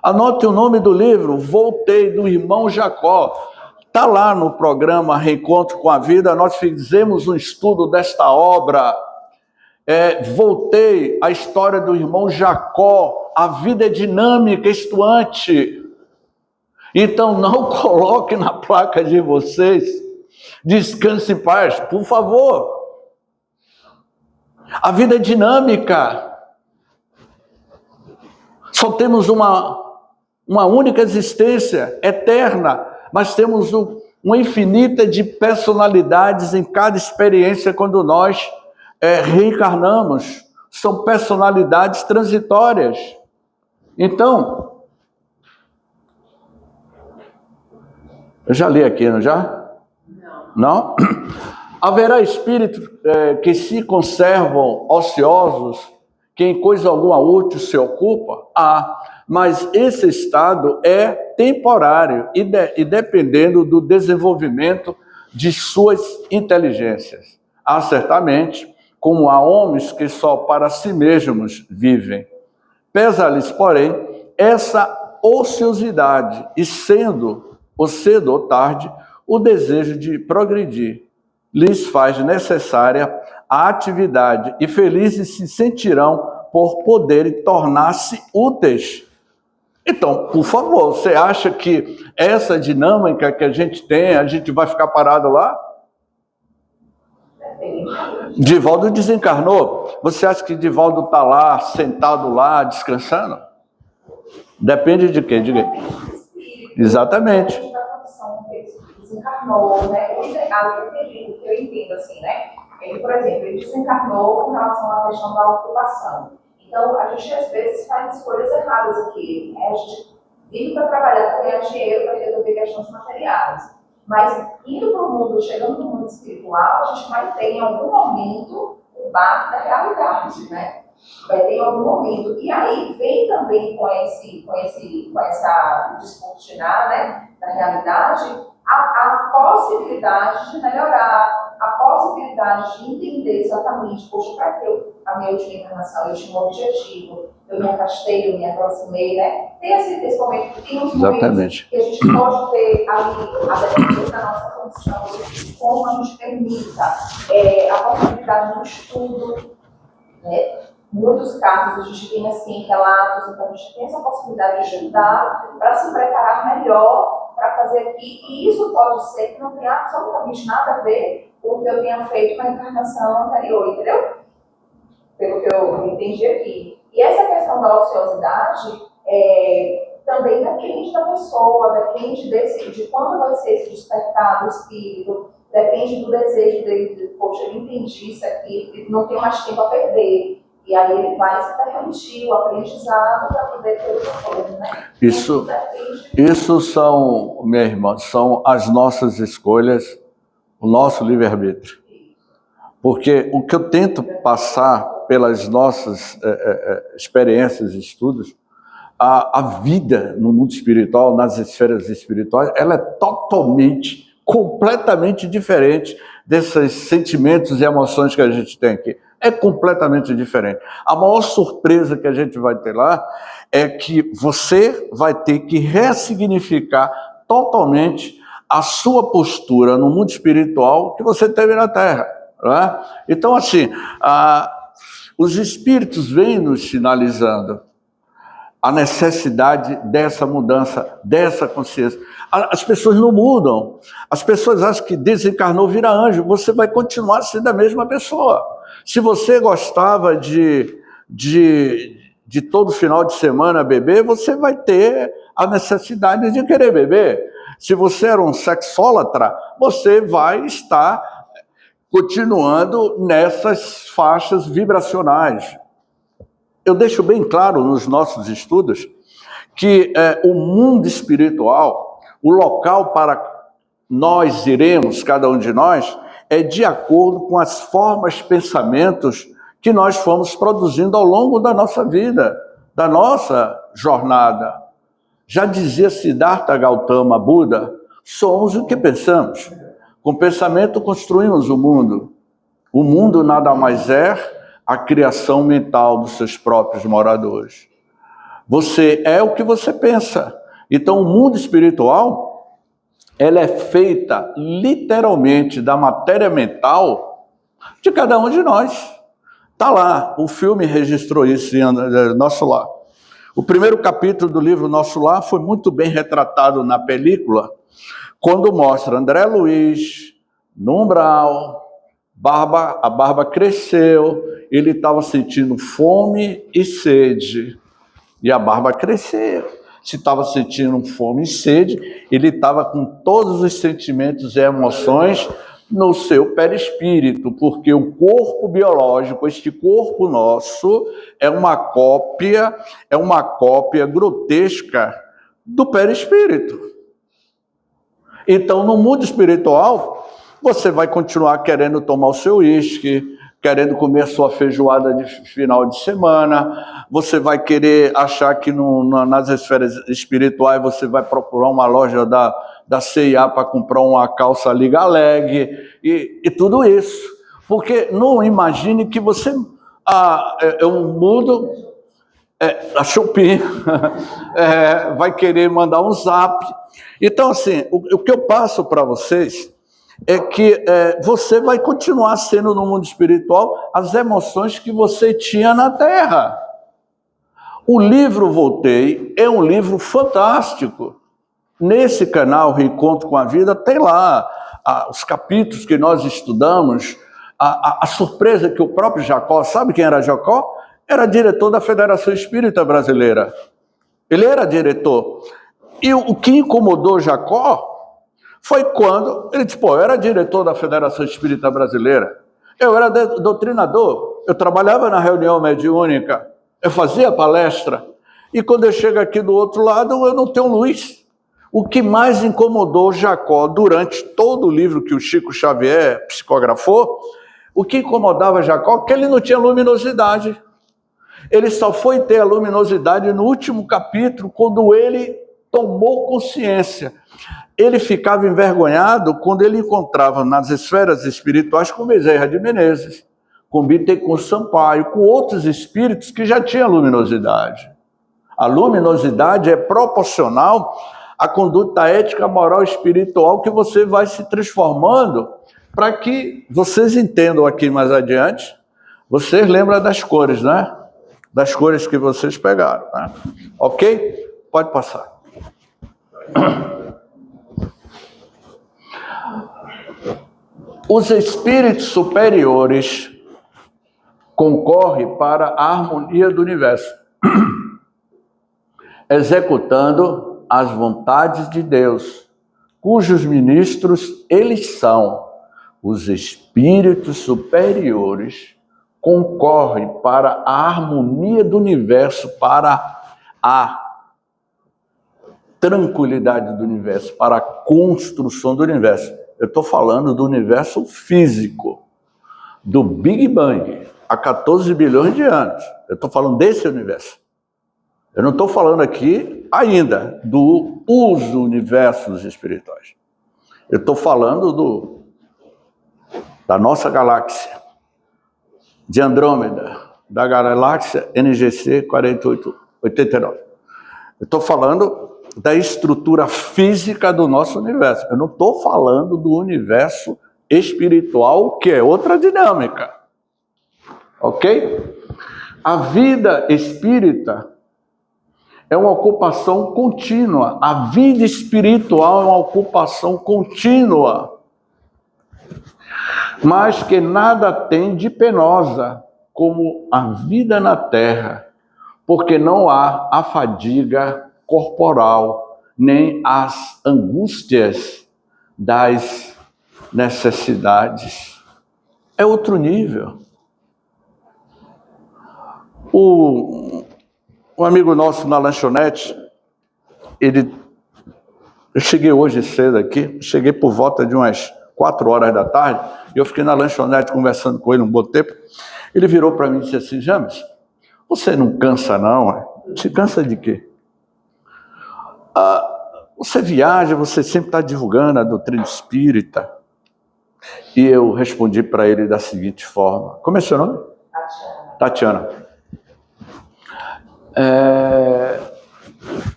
Anote o nome do livro, Voltei, do irmão Jacó. Está lá no programa Reencontro com a Vida, nós fizemos um estudo desta obra. Voltei, a história do irmão Jacó. A vida é dinâmica, estuante. Então não coloque na placa de vocês, descanse em paz, por favor. A vida é dinâmica. Só temos uma única existência, eterna. Mas temos uma infinita de personalidades em cada experiência quando nós reencarnamos. São personalidades transitórias. Então, eu já li aqui, não já? Não? Haverá espíritos que se conservam ociosos, que em coisa alguma útil se ocupa? Mas esse estado é temporário e dependendo do desenvolvimento de suas inteligências. Há certamente, como há homens que só para si mesmos vivem. Pesa-lhes, porém, essa ociosidade, e sendo, ou cedo ou tarde, o desejo de progredir. Lhes faz necessária a atividade, e felizes se sentirão por poderem tornar-se úteis. Então, por favor, você acha que essa dinâmica que a gente tem, a gente vai ficar parado lá? Divaldo desencarnou. Você acha que Divaldo está lá, sentado lá, descansando? Depende de quê? De quê? Exatamente.
Desencarnou, né? O que eu entendo assim, né? Ele, por exemplo, ele desencarnou com relação à questão da ocupação. Então, a gente às vezes faz escolhas erradas aqui, né? A gente vive para trabalhar, para ganhar dinheiro, para resolver questões materiais. Mas indo para o mundo, chegando no mundo espiritual, a gente vai ter em algum momento o bar da realidade, né? Vai ter em algum momento. E aí vem também com essa descortinar, né, da realidade, a possibilidade de melhorar, a possibilidade de entender exatamente, poxa, para que a minha última encarnação, eu tinha um objetivo, eu me afastei, eu me aproximei, né? Tem esse momento, tem uns momentos que a gente pode ter ali, a depender da nossa condição, como a gente permita a possibilidade do estudo, né? Em muitos casos a gente tem assim relatos, então a gente tem essa possibilidade de estudar para se preparar melhor para fazer aqui, e isso pode ser que não tenha absolutamente nada a ver com o que eu tenha feito na encarnação anterior, entendeu? Pelo que eu entendi aqui. E essa questão da ociosidade também depende da pessoa, depende de quando vai ser esse despertar do espírito, depende do desejo dele, de, poxa, eu entendi isso aqui, não tenho mais tempo a perder. E aí ele vai se permitir o aprendizado para poder ter outra coisa, né?
Isso são, minha irmã, são as nossas escolhas, o nosso livre-arbítrio. Porque o que eu tento passar pelas nossas experiências e estudos, a vida no mundo espiritual, nas esferas espirituais, ela é totalmente, completamente diferente desses sentimentos e emoções que a gente tem aqui. É completamente diferente. A maior surpresa que a gente vai ter lá é que você vai ter que ressignificar totalmente a sua postura no mundo espiritual que você teve na Terra. Né? Então, assim, os espíritos vêm nos sinalizando a necessidade dessa mudança, dessa consciência. As pessoas não mudam. As pessoas acham que desencarnou, vira anjo. Você vai continuar sendo a mesma pessoa. Se você gostava de todo final de semana beber, você vai ter a necessidade de querer beber. Se você era um sexólatra, você vai estar continuando nessas faixas vibracionais. Eu deixo bem claro nos nossos estudos que o mundo espiritual, o local para nós iremos, cada um de nós, é de acordo com as formas, pensamentos que nós fomos produzindo ao longo da nossa vida, da nossa jornada. Já dizia Siddhartha Gautama Buda, somos o que pensamos. Com pensamento construímos o mundo. O mundo nada mais é a criação mental dos seus próprios moradores. Você é o que você pensa. Então, o mundo espiritual, ela é feita literalmente da matéria mental de cada um de nós. Está lá, o filme registrou isso em Nosso Lar. O primeiro capítulo do livro Nosso Lar foi muito bem retratado na película, quando mostra André Luiz, no umbral, a barba cresceu, ele estava sentindo fome e sede, e a barba cresceu. Se estava sentindo fome e sede, ele estava com todos os sentimentos e emoções no seu perispírito, porque o corpo biológico, este corpo nosso, é uma cópia grotesca do perispírito. Então, no mundo espiritual, você vai continuar querendo tomar o seu uísque, querendo comer sua feijoada de final de semana, você vai querer achar que nas esferas espirituais você vai procurar uma loja da C&A para comprar uma calça Liga Leg, e tudo isso. Porque não imagine que você... eu mudo... a Shopee vai querer mandar um zap. Então, assim, o que eu passo para vocês é que você vai continuar sendo no mundo espiritual as emoções que você tinha na Terra. O livro Voltei é um livro fantástico. Nesse canal Reencontro com a Vida tem lá os capítulos que nós estudamos, a surpresa que o próprio Jacó, sabe quem era Jacó? Era diretor da Federação Espírita Brasileira. Ele era diretor. E o que incomodou Jacó foi quando ele disse, eu era diretor da Federação Espírita Brasileira, eu era doutrinador, eu trabalhava na reunião mediúnica, eu fazia palestra, e quando eu chego aqui do outro lado, eu não tenho luz. O que mais incomodou Jacó durante todo o livro que o Chico Xavier psicografou, o que incomodava Jacó é que ele não tinha luminosidade. Ele só foi ter a luminosidade no último capítulo, quando ele tomou consciência. Ele ficava envergonhado quando ele encontrava nas esferas espirituais com Bezerra de Menezes, com Bittencourt Sampaio, com outros espíritos que já tinham luminosidade. A luminosidade é proporcional à conduta ética, moral e espiritual que você vai se transformando, para que vocês entendam aqui mais adiante. Vocês lembram das cores, né? Das cores que vocês pegaram, né? Ok? Pode passar. Os espíritos superiores concorrem para a harmonia do universo, executando as vontades de Deus, cujos ministros eles são. Os espíritos superiores concorrem para a harmonia do universo, para a tranquilidade do universo, para a construção do universo. Eu estou falando do universo físico, do Big Bang, há 14 bilhões de anos. Eu estou falando desse universo. Eu não estou falando aqui ainda dos universos espirituais. Eu estou falando da nossa galáxia, de Andrômeda, da galáxia NGC 4889. Eu estou falando da estrutura física do nosso universo. Eu não estou falando do universo espiritual, que é outra dinâmica. Ok? A vida espírita é uma ocupação contínua. A vida espiritual é uma ocupação contínua, mas que nada tem de penosa como a vida na Terra, porque não há a fadiga corporal, nem as angústias das necessidades. É outro nível. Um amigo nosso na lanchonete, eu cheguei hoje cedo aqui, cheguei por volta de umas 4 horas da tarde, e eu fiquei na lanchonete conversando com ele um bom tempo. Ele virou para mim e disse assim, James, você não cansa não? Você cansa de quê? Você viaja, você sempre está divulgando a doutrina espírita. E eu respondi para ele da seguinte forma. Como é seu nome? Tatiana.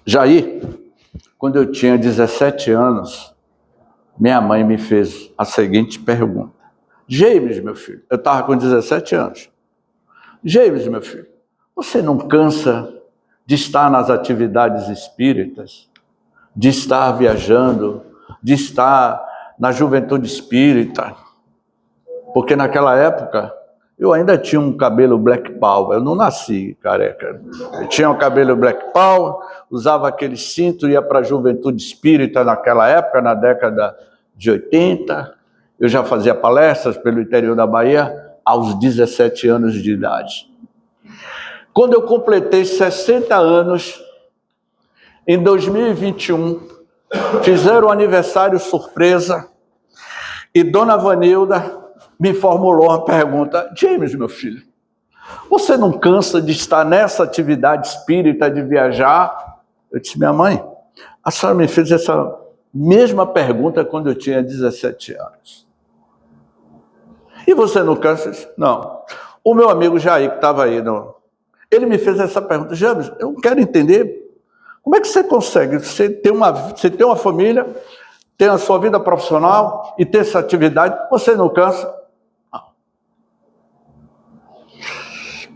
Jair, quando eu tinha 17 anos, minha mãe me fez a seguinte pergunta. James, meu filho, eu estava com 17 anos. James, meu filho, você não cansa de estar nas atividades espíritas, de estar viajando, de estar na juventude espírita? Porque naquela época eu ainda tinha um cabelo black power, eu não nasci careca. Eu tinha um cabelo black power, usava aquele cinto, ia para a juventude espírita naquela época, na década de 80. Eu já fazia palestras pelo interior da Bahia aos 17 anos de idade. Quando eu completei 60 anos, em 2021, fizeram um aniversário surpresa e Dona Vanilda me formulou uma pergunta. James, meu filho, você não cansa de estar nessa atividade espírita, de viajar? Eu disse, minha mãe, a senhora me fez essa mesma pergunta quando eu tinha 17 anos. E você não cansa? Não. O meu amigo Jair, que estava aí, ele me fez essa pergunta. James, eu quero entender, como é que você consegue? Você tem uma família, tem a sua vida profissional e ter essa atividade, você não cansa? Não.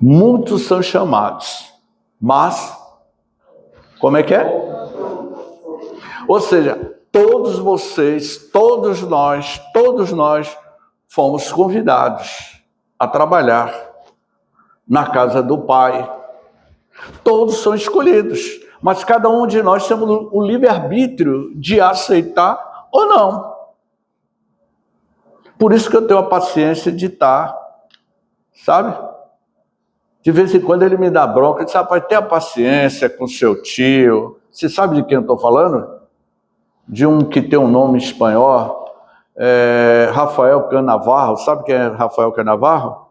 Muitos são chamados, mas, como é que é? Ou seja, todos vocês, todos nós fomos convidados a trabalhar na casa do Pai. Todos são escolhidos, mas cada um de nós temos o livre-arbítrio de aceitar ou não. Por isso que eu tenho a paciência de estar, sabe? De vez em quando ele me dá bronca, ele diz, rapaz, tenha paciência com seu tio. Você sabe de quem eu estou falando? De um que tem um nome espanhol, Rafael Canavarro. Sabe quem é Rafael Canavarro?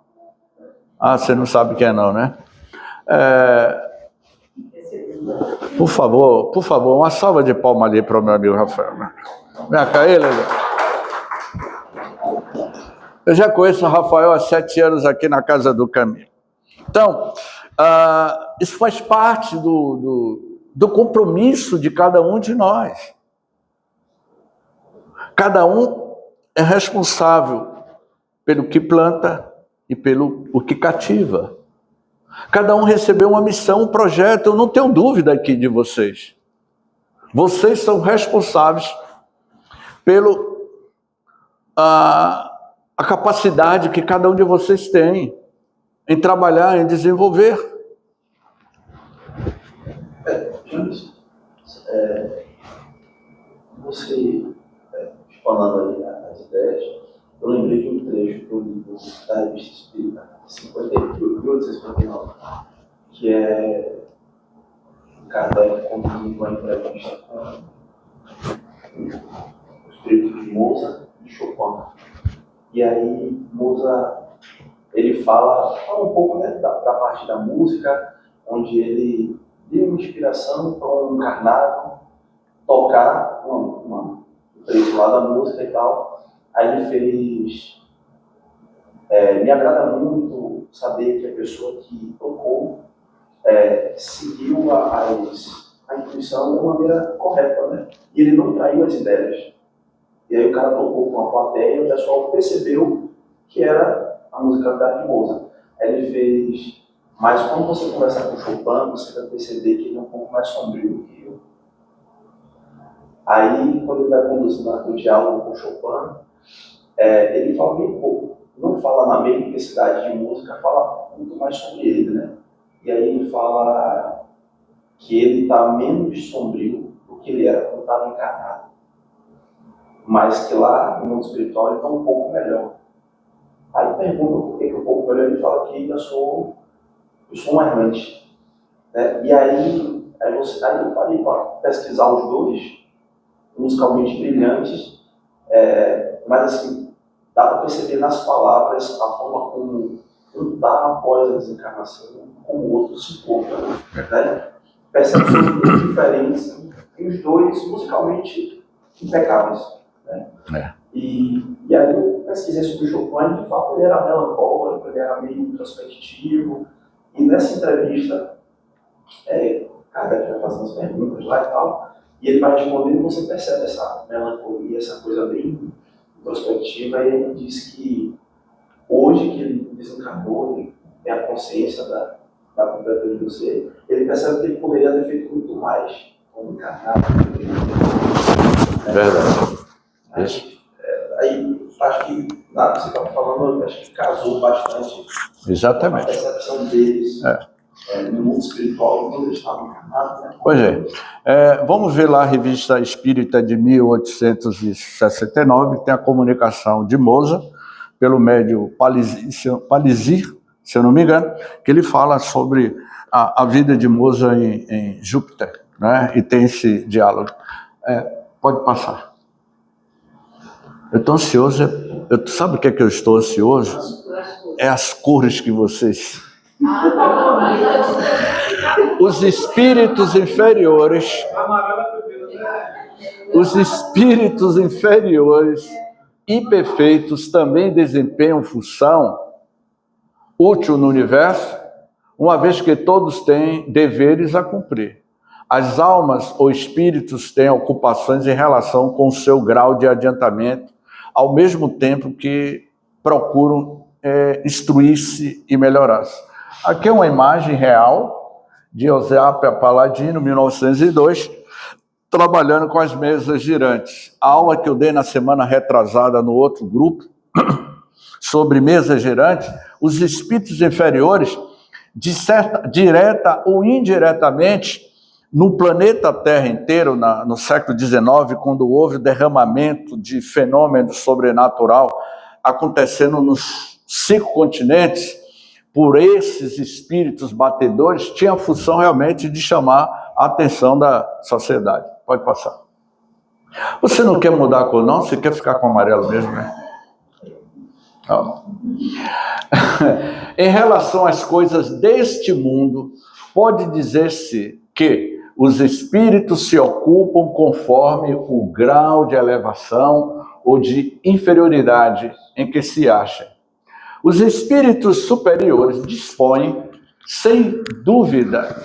Ah, você não sabe quem é não, né? Por favor, uma salva de palmas ali para o meu amigo Rafael. Né? Vem cá, ele. Eu já conheço o Rafael há 7 anos aqui na Casa do Caminho. Então, isso faz parte do compromisso de cada um de nós. Cada um é responsável pelo que planta e pelo que cativa. Cada um recebeu uma missão, um projeto. Eu não tenho dúvida aqui de vocês. Vocês são responsáveis a capacidade que cada um de vocês tem em trabalhar, em desenvolver.
Você, falando aí as ideias, eu lembrei de um trecho do livro da Revista Espírita, 1859, que é Kardec conduzindo uma entrevista com o espírito de Mozart e Chopin. E aí, Mozart, ele fala um pouco, né, da parte da música, onde ele deu uma inspiração para um encarnado tocar um trecho lá da música e tal. Aí ele fez... me agrada muito saber que a pessoa que tocou seguiu a intuição da maneira correta, né? E ele não traiu as ideias. E aí o cara tocou com a plateia e o pessoal percebeu que era a musicalidade de Mozart. Aí ele fez... Mas quando você conversar com o Chopin, você vai perceber que ele é um pouco mais sombrio do que eu. Aí, quando ele vai conduzindo o diálogo com o Chopin, ele fala bem pouco. Não fala na mesma intensidade de música, fala muito mais sobre ele, né? E aí ele fala que ele está menos sombrio do que ele era quando estava encarnado. Mas que lá no mundo espiritual ele está um pouco melhor. Aí pergunta por que um pouco melhor, ele fala que eu sou um errante. Né? E aí eu parei para pesquisar os dois, musicalmente brilhantes, mas assim, dá para perceber nas palavras a forma como um está após a desencarnação, como o outro se encontra. Né? Percepções muito diferentes e os dois musicalmente impecáveis. Né? E aí eu pesquisei sobre o Chopin e de fato ele era melancólico, ele era meio introspectivo. E nessa entrevista, Kardec vai fazendo as perguntas lá e tal, e ele vai respondendo e você percebe essa melancolia, essa coisa bem introspectiva, e ele diz que hoje que ele desencarnou, ele tem a consciência da completa de você, ele percebe que ele poderia ter feito muito mais como encarnado.
Verdade.
Aí, acho que nada que você estava falando, acho que casou bastante.
Exatamente.
A percepção deles no mundo espiritual, quando eles estavam encarnados. Né?
Pois vamos ver lá a Revista Espírita de 1869, que tem a comunicação de Mozart, pelo médium Palissy, se eu não me engano, que ele fala sobre a vida de Mozart em Júpiter, né? E tem esse diálogo. Pode passar. Eu estou ansioso. Sabe o que é que eu estou ansioso? É as cores que vocês... Os espíritos inferiores e perfeitos também desempenham função útil no universo, uma vez que todos têm deveres a cumprir. As almas ou espíritos têm ocupações em relação com o seu grau de adiantamento, ao mesmo tempo que procuram instruir-se e melhorar-se. Aqui é uma imagem real de Eusébio Paladino, 1902, trabalhando com as mesas girantes. A aula que eu dei na semana retrasada no outro grupo, sobre mesas girantes, os espíritos inferiores, direta ou indiretamente, no planeta Terra inteiro, no século XIX, quando houve o derramamento de fenômeno sobrenatural acontecendo nos 5 continentes, por esses espíritos batedores, tinha a função realmente de chamar a atenção da sociedade. Pode passar. Você não quer mudar a cor, não? Você quer ficar com amarelo mesmo, né? Em relação às coisas deste mundo, pode dizer-se que os espíritos se ocupam conforme o grau de elevação ou de inferioridade em que se acham. Os espíritos superiores dispõem, sem dúvida,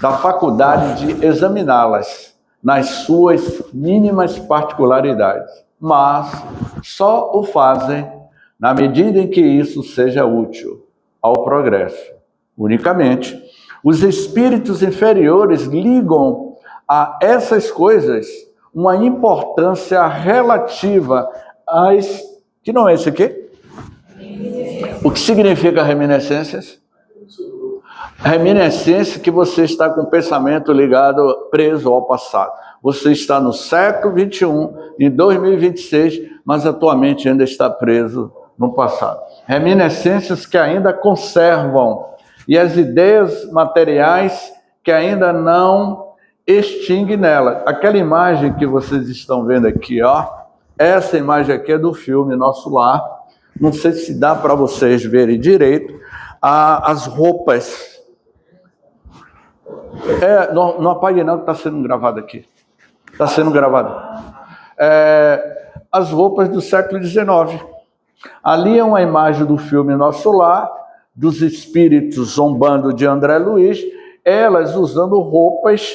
da faculdade de examiná-las nas suas mínimas particularidades, mas só o fazem na medida em que isso seja útil ao progresso. Unicamente, os espíritos inferiores ligam a essas coisas uma importância relativa às... Que não é esse aqui? O que significa reminiscências? Reminiscência que você está com o pensamento ligado, preso ao passado. Você está no século XXI, em 2026, mas atualmente ainda está preso no passado. Reminiscências que ainda conservam, e as ideias materiais que ainda não extinguem nela. Aquela imagem que vocês estão vendo aqui, ó, essa imagem aqui é do filme Nosso Lar. Não sei se dá para vocês verem direito as roupas. Não apague não, que está sendo gravado aqui. Está sendo gravado. As roupas do século XIX. Ali é uma imagem do filme Nosso Lar, dos espíritos zombando de André Luiz, elas usando roupas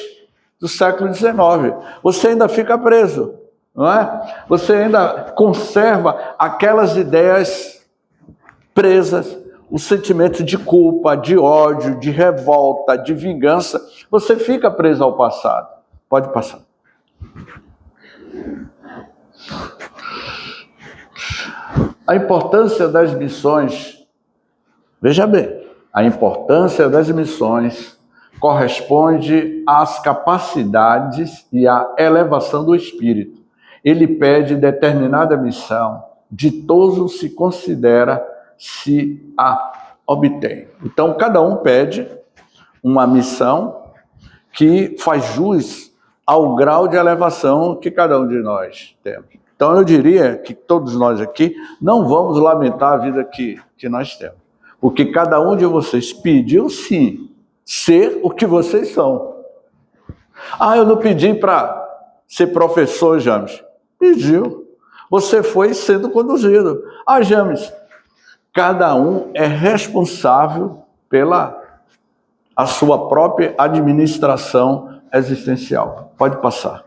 do século XIX. Você ainda fica preso, não é? Você ainda conserva aquelas ideias presas, o sentimento de culpa, de ódio, de revolta, de vingança. Você fica preso ao passado. Pode passar. A importância das missões, veja bem, a importância das missões corresponde às capacidades e à elevação do espírito. Ele pede determinada missão, ditoso se considera se a obtém. Então, cada um pede uma missão que faz jus ao grau de elevação que cada um de nós temos. Então, eu diria que todos nós aqui não vamos lamentar a vida que nós temos. Porque cada um de vocês pediu, sim, ser o que vocês são. Eu não pedi para ser professor, James. Pediu. Você foi sendo conduzido. James, cada um é responsável pela a sua própria administração existencial. Pode passar.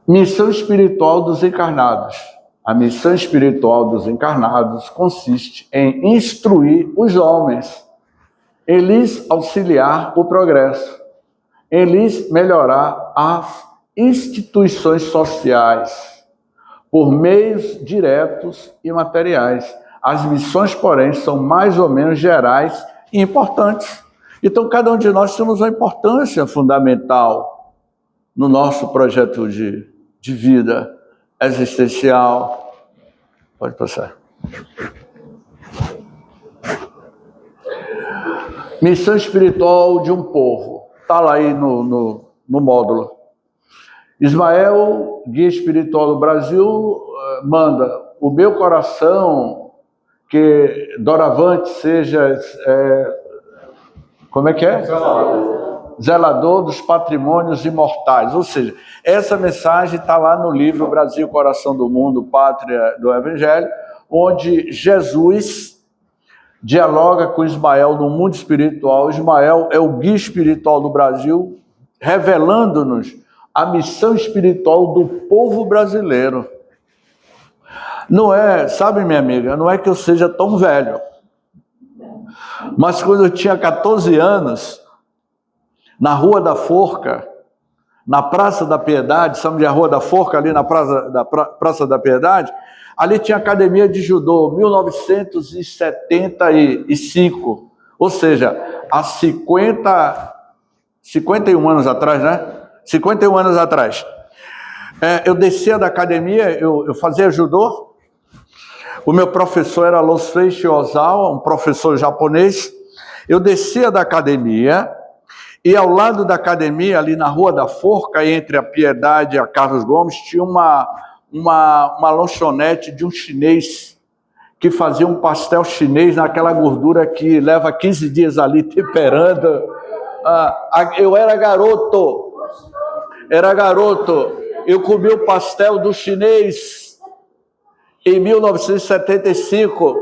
Missão espiritual dos encarnados. A missão espiritual dos encarnados consiste em instruir os homens, em lhes auxiliar o progresso, em lhes melhorar as instituições sociais, por meios diretos e materiais. As missões, porém, são mais ou menos gerais e importantes. Então, cada um de nós temos uma importância fundamental no nosso projeto de vida existencial. Pode passar. Missão espiritual de um povo. Está lá aí no módulo. Ismael, guia espiritual do Brasil, manda: o meu coração, que doravante seja... como é que é? zelador dos patrimônios imortais. Ou seja, essa mensagem está lá no livro Brasil, Coração do Mundo, Pátria do Evangelho, onde Jesus dialoga com Ismael no mundo espiritual. Ismael é o guia espiritual do Brasil, revelando-nos a missão espiritual do povo brasileiro. Não é, sabe, minha amiga, não é que eu seja tão velho, mas quando eu tinha 14 anos, na Rua da Forca, na Praça da Piedade, sabe onde é a Rua da Forca, ali na Praça da Piedade, ali tinha academia de judô, 1975, ou seja, há 51 anos atrás, né? 51 anos atrás. Eu descia da academia, eu fazia judô. O meu professor era Loseishi Ozawa, um professor japonês. Eu descia da academia e ao lado da academia, ali na Rua da Forca, entre a Piedade e a Carlos Gomes, tinha uma lanchonete de um chinês que fazia um pastel chinês naquela gordura que leva 15 dias ali temperando. Eu era garoto. Eu comi o pastel do chinês em 1975,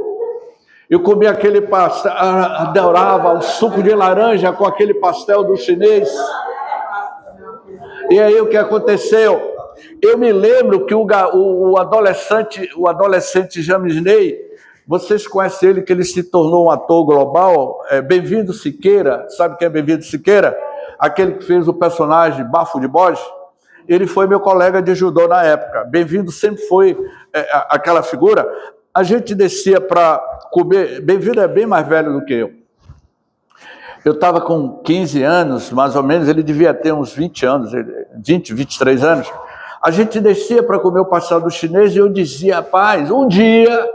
eu comi aquele pastel, adorava o suco de laranja com aquele pastel do chinês. E aí o que aconteceu? Eu me lembro que o adolescente James Ney, vocês conhecem ele, que ele se tornou um ator global, Bem-vindo Siqueira, sabe quem é Bem-vindo Siqueira? Aquele que fez o personagem Bafo de Bode. Ele foi meu colega de judô na época. Bem-vindo sempre foi aquela figura. A gente descia para comer. Bem-vindo é bem mais velho do que eu. Eu estava com 15 anos, mais ou menos, ele devia ter uns 20 anos, 20, 23 anos. A gente descia para comer o pastel do chinês e eu dizia, rapaz, um dia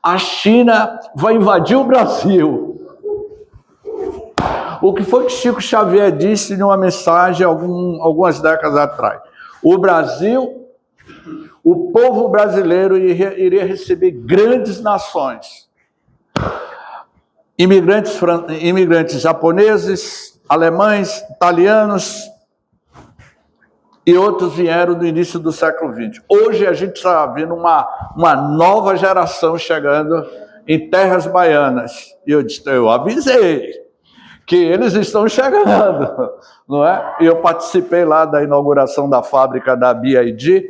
a China vai invadir o Brasil. O que foi que Chico Xavier disse numa mensagem algumas décadas atrás? O Brasil, o povo brasileiro iria receber grandes nações. Imigrantes japoneses, alemães, italianos e outros vieram no início do século XX. Hoje a gente está vendo uma nova geração chegando em terras baianas. E eu avisei que eles estão chegando, não é? E eu participei lá da inauguração da fábrica da BID,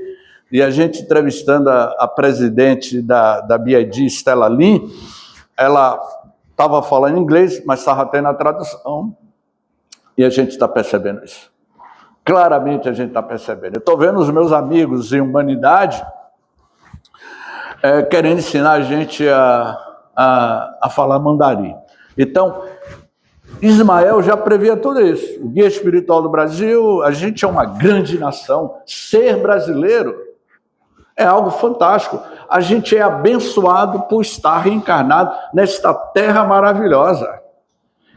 e a gente entrevistando a presidente da BID, Stella Lin, ela estava falando inglês, mas estava tendo a tradução, e a gente está percebendo isso. Claramente a gente está percebendo. Eu estou vendo os meus amigos em humanidade querendo ensinar a gente a falar mandarim. Então, Ismael já previa tudo isso. O guia espiritual do Brasil, a gente é uma grande nação. Ser brasileiro é algo fantástico. A gente é abençoado por estar reencarnado nesta terra maravilhosa.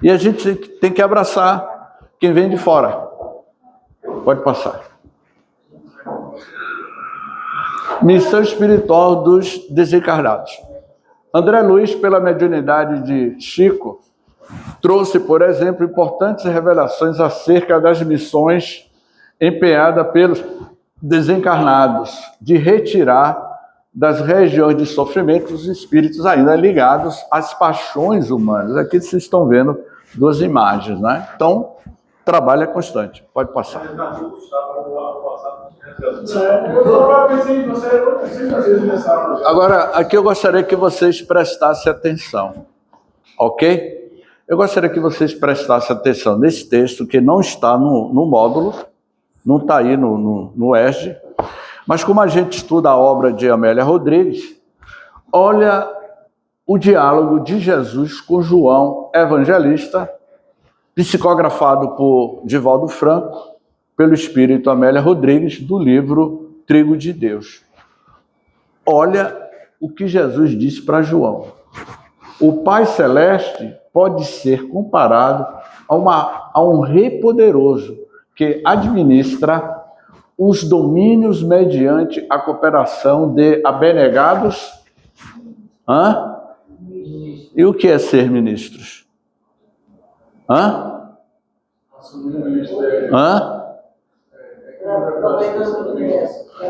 E a gente tem que abraçar quem vem de fora. Pode passar. Missão espiritual dos desencarnados. André Luiz, pela mediunidade de Chico, trouxe, por exemplo, importantes revelações acerca das missões empenhadas pelos desencarnados, de retirar das regiões de sofrimento os espíritos ainda ligados às paixões humanas. Aqui vocês estão vendo duas imagens, né? Então, trabalho é constante. Pode passar. Agora, aqui eu gostaria que vocês prestassem atenção, ok? Eu gostaria que vocês prestassem atenção nesse texto, que não está no módulo, não está aí no ESG, mas como a gente estuda a obra de Amélia Rodrigues, olha o diálogo de Jesus com João Evangelista, psicografado por Divaldo Franco, pelo espírito Amélia Rodrigues, do livro Trigo de Deus. Olha o que Jesus disse para João. O Pai Celeste pode ser comparado a um rei poderoso que administra os domínios mediante a cooperação de abnegados. E o que é ser ministros? Hã?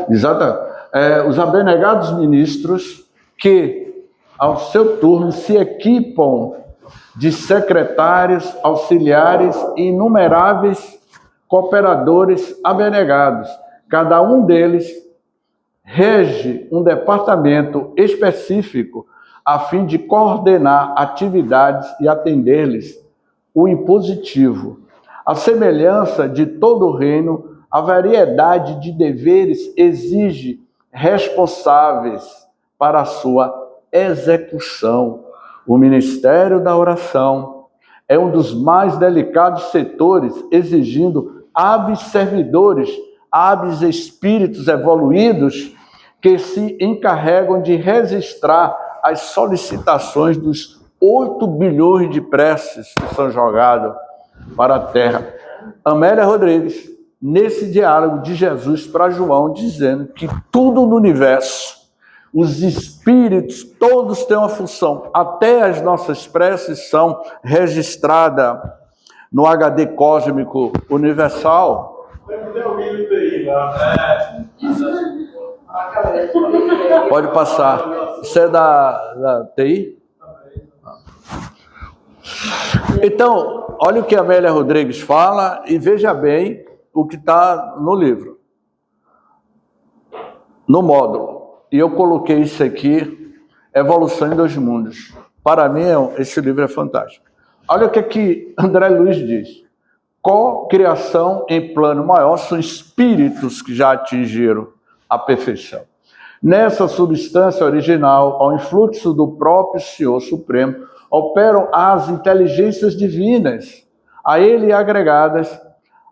Exato. Os abnegados ministros que, ao seu turno, se equipam de secretários, auxiliares e inumeráveis cooperadores abnegados. Cada um deles rege um departamento específico a fim de coordenar atividades e atender-lhes o impositivo. A semelhança de todo o reino, a variedade de deveres exige responsáveis para a sua execução. O ministério da oração é um dos mais delicados setores, exigindo hábeis servidores, hábeis espíritos evoluídos que se encarregam de registrar as solicitações dos 8 bilhões de preces que são jogados para a terra. Amélia Rodrigues, nesse diálogo de Jesus para João, dizendo que tudo no universo, os espíritos, todos têm uma função, até as nossas preces são registradas no HD cósmico universal. Pode passar. Isso é da TI? Então, olha o que a Amélia Rodrigues fala e veja bem o que está no livro, no módulo. E eu coloquei isso aqui, Evolução em 2 Mundos. Para mim, esse livro é fantástico. Olha o que André Luiz diz. Co-criação em plano maior são espíritos que já atingiram a perfeição. Nessa substância original, ao influxo do próprio Senhor Supremo, operam as inteligências divinas, a ele agregadas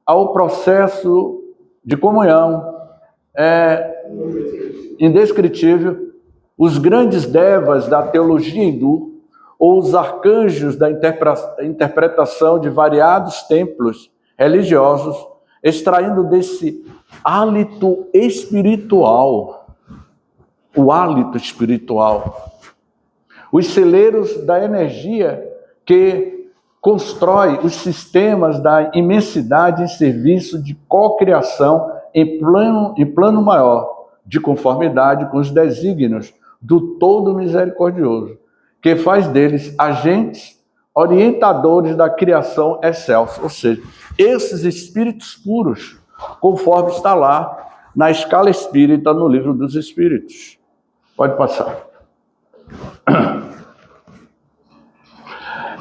ao processo de comunhão indescritível, os grandes devas da teologia hindu, ou os arcanjos da interpretação de variados templos religiosos, extraindo desse hálito espiritual, o hálito espiritual, os celeiros da energia que constrói os sistemas da imensidade em serviço de cocriação em plano maior, de conformidade com os desígnios do Todo Misericordioso, que faz deles agentes orientadores da criação excelsa, ou seja, esses espíritos puros, conforme está lá na escala espírita no Livro dos Espíritos. Pode passar.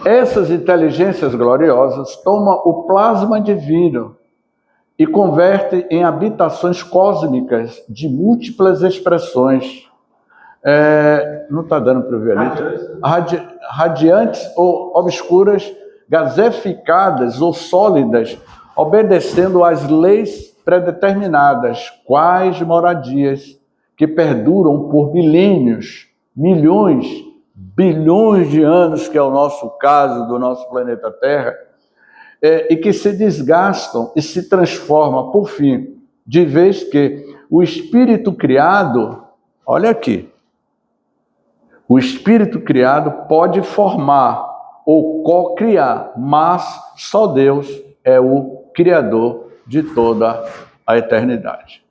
Essas inteligências gloriosas tomam o plasma divino e convertem em habitações cósmicas de múltiplas expressões. Não está dando para ver ali. Radiantes ou obscuras, gaseificadas ou sólidas, obedecendo às leis predeterminadas, quais moradias que perduram por milênios, milhões, bilhões de anos, que é o nosso caso do nosso planeta Terra, e que se desgastam e se transformam, por fim, de vez que o espírito criado, olha aqui, o espírito criado pode formar ou co-criar, mas só Deus é o criador de toda a eternidade.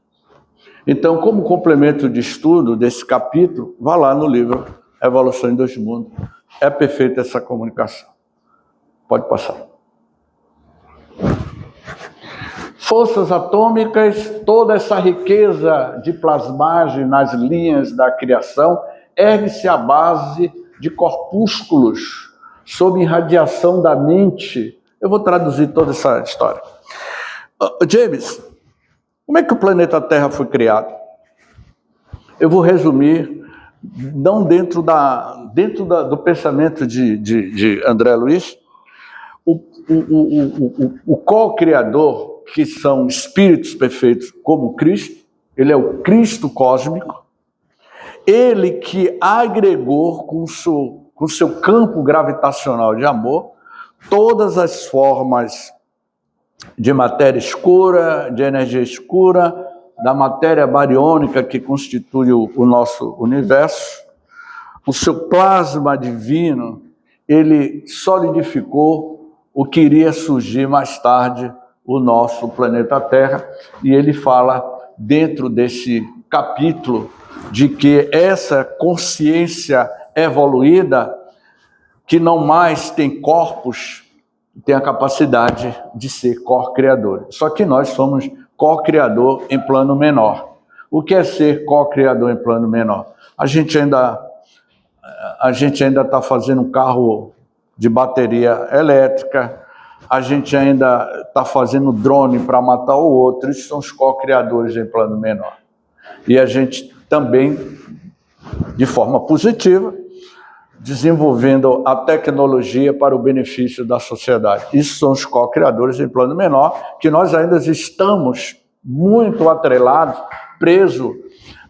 Então, como complemento de estudo desse capítulo, vá lá no livro Evolução em 2 Mundos. É perfeita essa comunicação. Pode passar. Forças atômicas, toda essa riqueza de plasmagem nas linhas da criação, ergue-se à base de corpúsculos sob irradiação da mente. Eu vou traduzir toda essa história. James, como é que o planeta Terra foi criado? Eu vou resumir, não dentro do pensamento de André Luiz. O co-criador, que são espíritos perfeitos como Cristo, ele é o Cristo cósmico, ele que agregou com seu campo gravitacional de amor todas as formas de matéria escura, de energia escura, da matéria bariônica que constitui o nosso universo. O seu plasma divino, ele solidificou o que iria surgir mais tarde, o nosso planeta Terra, e ele fala dentro desse capítulo de que essa consciência evoluída, que não mais tem corpos, tem a capacidade de ser co-criador. Só que nós somos co-criador em plano menor. O que é ser co-criador em plano menor? A gente ainda está fazendo um carro de bateria elétrica, a gente ainda está fazendo drone para matar o outro. Isso são os co-criadores em plano menor. E a gente também, de forma positiva, desenvolvendo a tecnologia para o benefício da sociedade. Isso são os co-criadores em plano menor, que nós ainda estamos muito atrelados, presos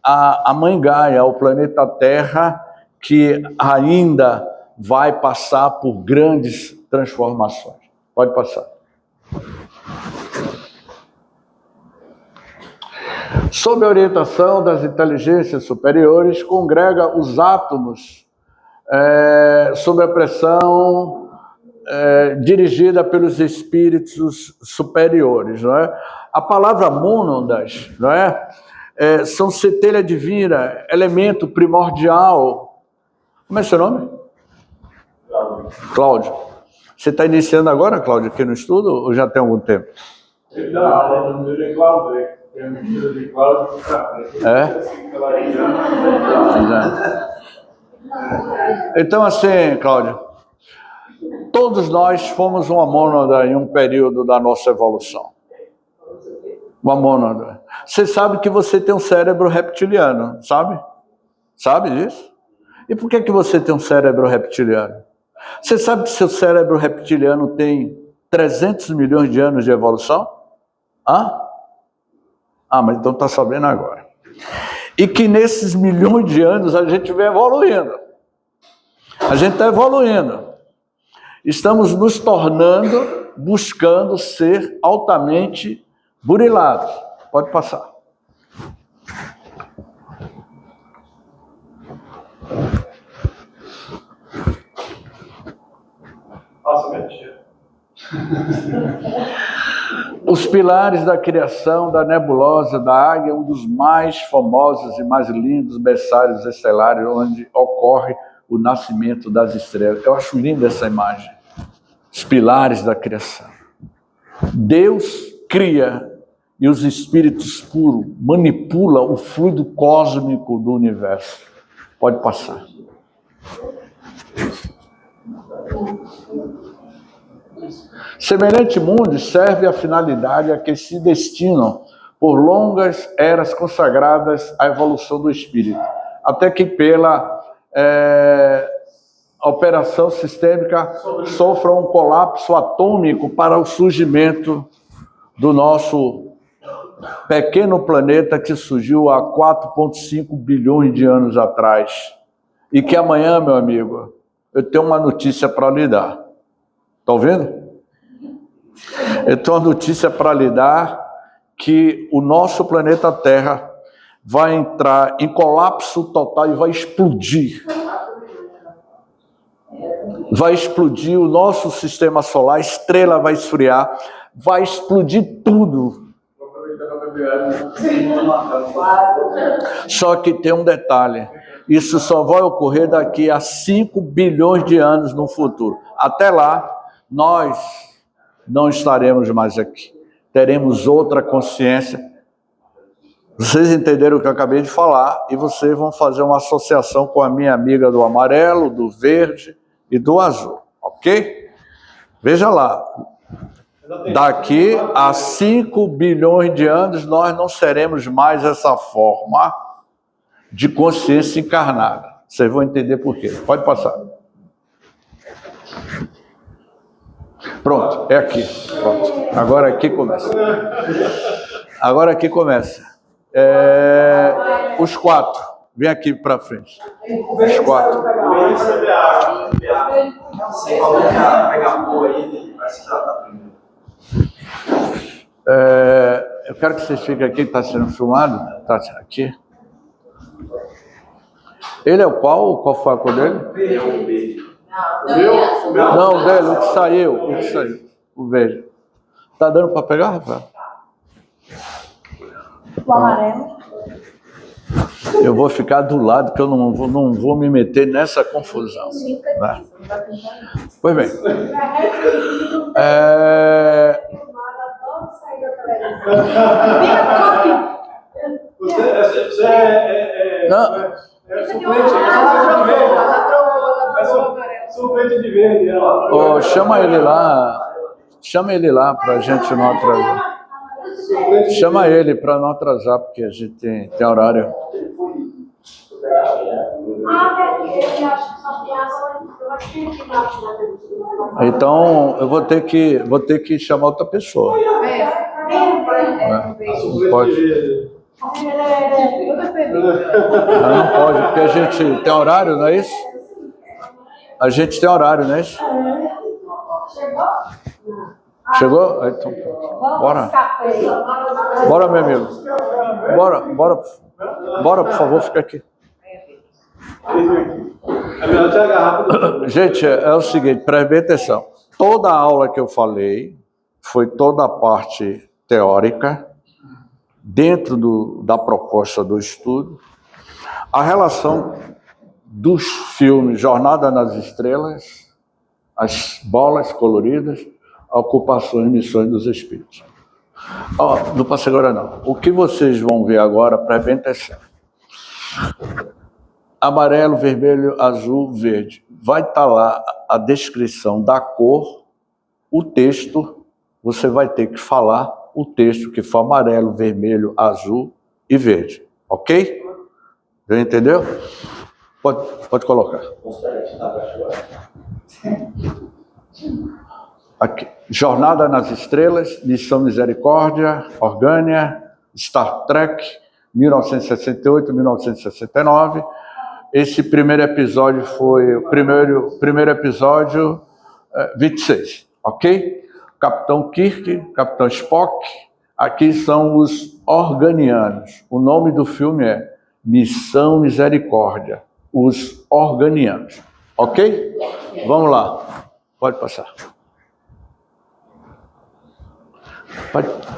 à Mãe Gaia, ao planeta Terra, que ainda vai passar por grandes transformações. Pode passar. Sob a orientação das inteligências superiores, congrega os átomos sob a pressão dirigida pelos espíritos superiores, não é? A palavra mônadas, não é? São centelha divina, elemento primordial. Como é seu nome? Cláudio. Você está iniciando agora, Cláudio, aqui no estudo, ou já tem algum tempo?
Não, a aula do meu é Cláudio, é um estudo de Cláudio.
Então, assim, Cláudio, todos nós fomos uma mônada em um período da nossa evolução. Uma mônada. Você sabe que você tem um cérebro reptiliano, sabe? Sabe disso? E por que você tem um cérebro reptiliano? Você sabe que seu cérebro reptiliano tem 300 milhões de anos de evolução? Mas então está sabendo agora. E que nesses milhões de anos a gente vem evoluindo. A gente está evoluindo. Estamos nos tornando, buscando ser altamente burilados. Pode passar.
Nossa, mentira.
Os pilares da criação da nebulosa da Águia, um dos mais famosos e mais lindos berçários estelares, onde ocorre o nascimento das estrelas. Eu acho linda essa imagem. Os pilares da criação. Deus cria e os espíritos puros manipulam o fluido cósmico do universo. Pode passar. Semelhante mundo serve à finalidade a que se destinam por longas eras consagradas à evolução do espírito, até que pela operação sistêmica sofra um colapso atômico para o surgimento do nosso pequeno planeta que surgiu há 4,5 bilhões de anos atrás. E que amanhã, meu amigo, eu tenho uma notícia para lhe dar. Está ouvindo? Eu tenho uma notícia para lhe dar que o nosso planeta Terra vai entrar em colapso total e vai explodir. Vai explodir o nosso sistema solar, a estrela vai esfriar, vai explodir tudo. Só que tem um detalhe. Isso só vai ocorrer daqui a 5 bilhões de anos no futuro. Até lá, nós não estaremos mais aqui. Teremos outra consciência. Vocês entenderam o que eu acabei de falar e vocês vão fazer uma associação com a minha amiga do amarelo, do verde e do azul. Ok? Veja lá. Daqui a 5 bilhões de anos, nós não seremos mais essa forma de consciência encarnada. Vocês vão entender por quê. Pode passar. Pronto, é aqui. Pronto. Agora aqui começa. Agora aqui começa. Os 4. Vem aqui para frente. Os 4.
Você falou que ia pegar fogo aí, ele vai se tratar primeiro.
Eu quero que vocês fiquem aqui, está sendo filmado. Está aqui. Ele é o qual? Qual foi a cor dele? Não, o dele, o que saiu, o verde. Tá dando para pegar, Rafael?
O amarelo.
Eu vou ficar do lado, que eu não vou me meter nessa confusão. Né? Pois bem.
Você é suplente de verde.
Oh, chama ele lá para a gente não atrasar. Chama ele para não atrasar, porque a gente tem horário. Então eu vou ter que chamar outra pessoa. Não pode. Não pode, porque a gente tem horário, não é isso? A gente tem horário, não é isso? Chegou? Então, bora. Bora, meu amigo. Bora, por favor, fica aqui. Gente, é o seguinte, preste bem atenção. Toda a aula que eu falei foi toda a parte teórica, dentro da proposta do estudo. A relação dos filmes Jornada nas Estrelas, as bolas coloridas, ocupações e missões dos espíritos. Não passa agora não. O que vocês vão ver agora, preste bem atenção. Amarelo, vermelho, azul, verde. Vai estar lá a descrição da cor, o texto, você vai ter que falar o texto que for amarelo, vermelho, azul e verde. Ok? Já entendeu? Pode colocar. Aqui. Jornada nas Estrelas, Missão Misericórdia, Orgânia, Star Trek, 1968, 1969. Esse primeiro episódio foi o primeiro episódio 26, ok? Capitão Kirk, Capitão Spock, aqui são os organianos. O nome do filme é Missão Misericórdia, os organianos, ok? Vamos lá, pode passar.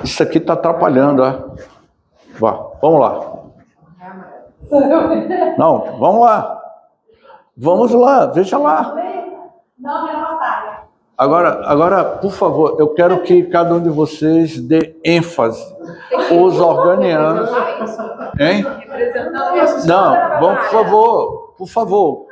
Isso aqui está atrapalhando, vamos lá. Não, vamos lá. Vamos lá, veja lá.
Não, é batalha.
Agora, por favor, eu quero que cada um de vocês dê ênfase. Os organianos. Hein? Não, vamos, por favor.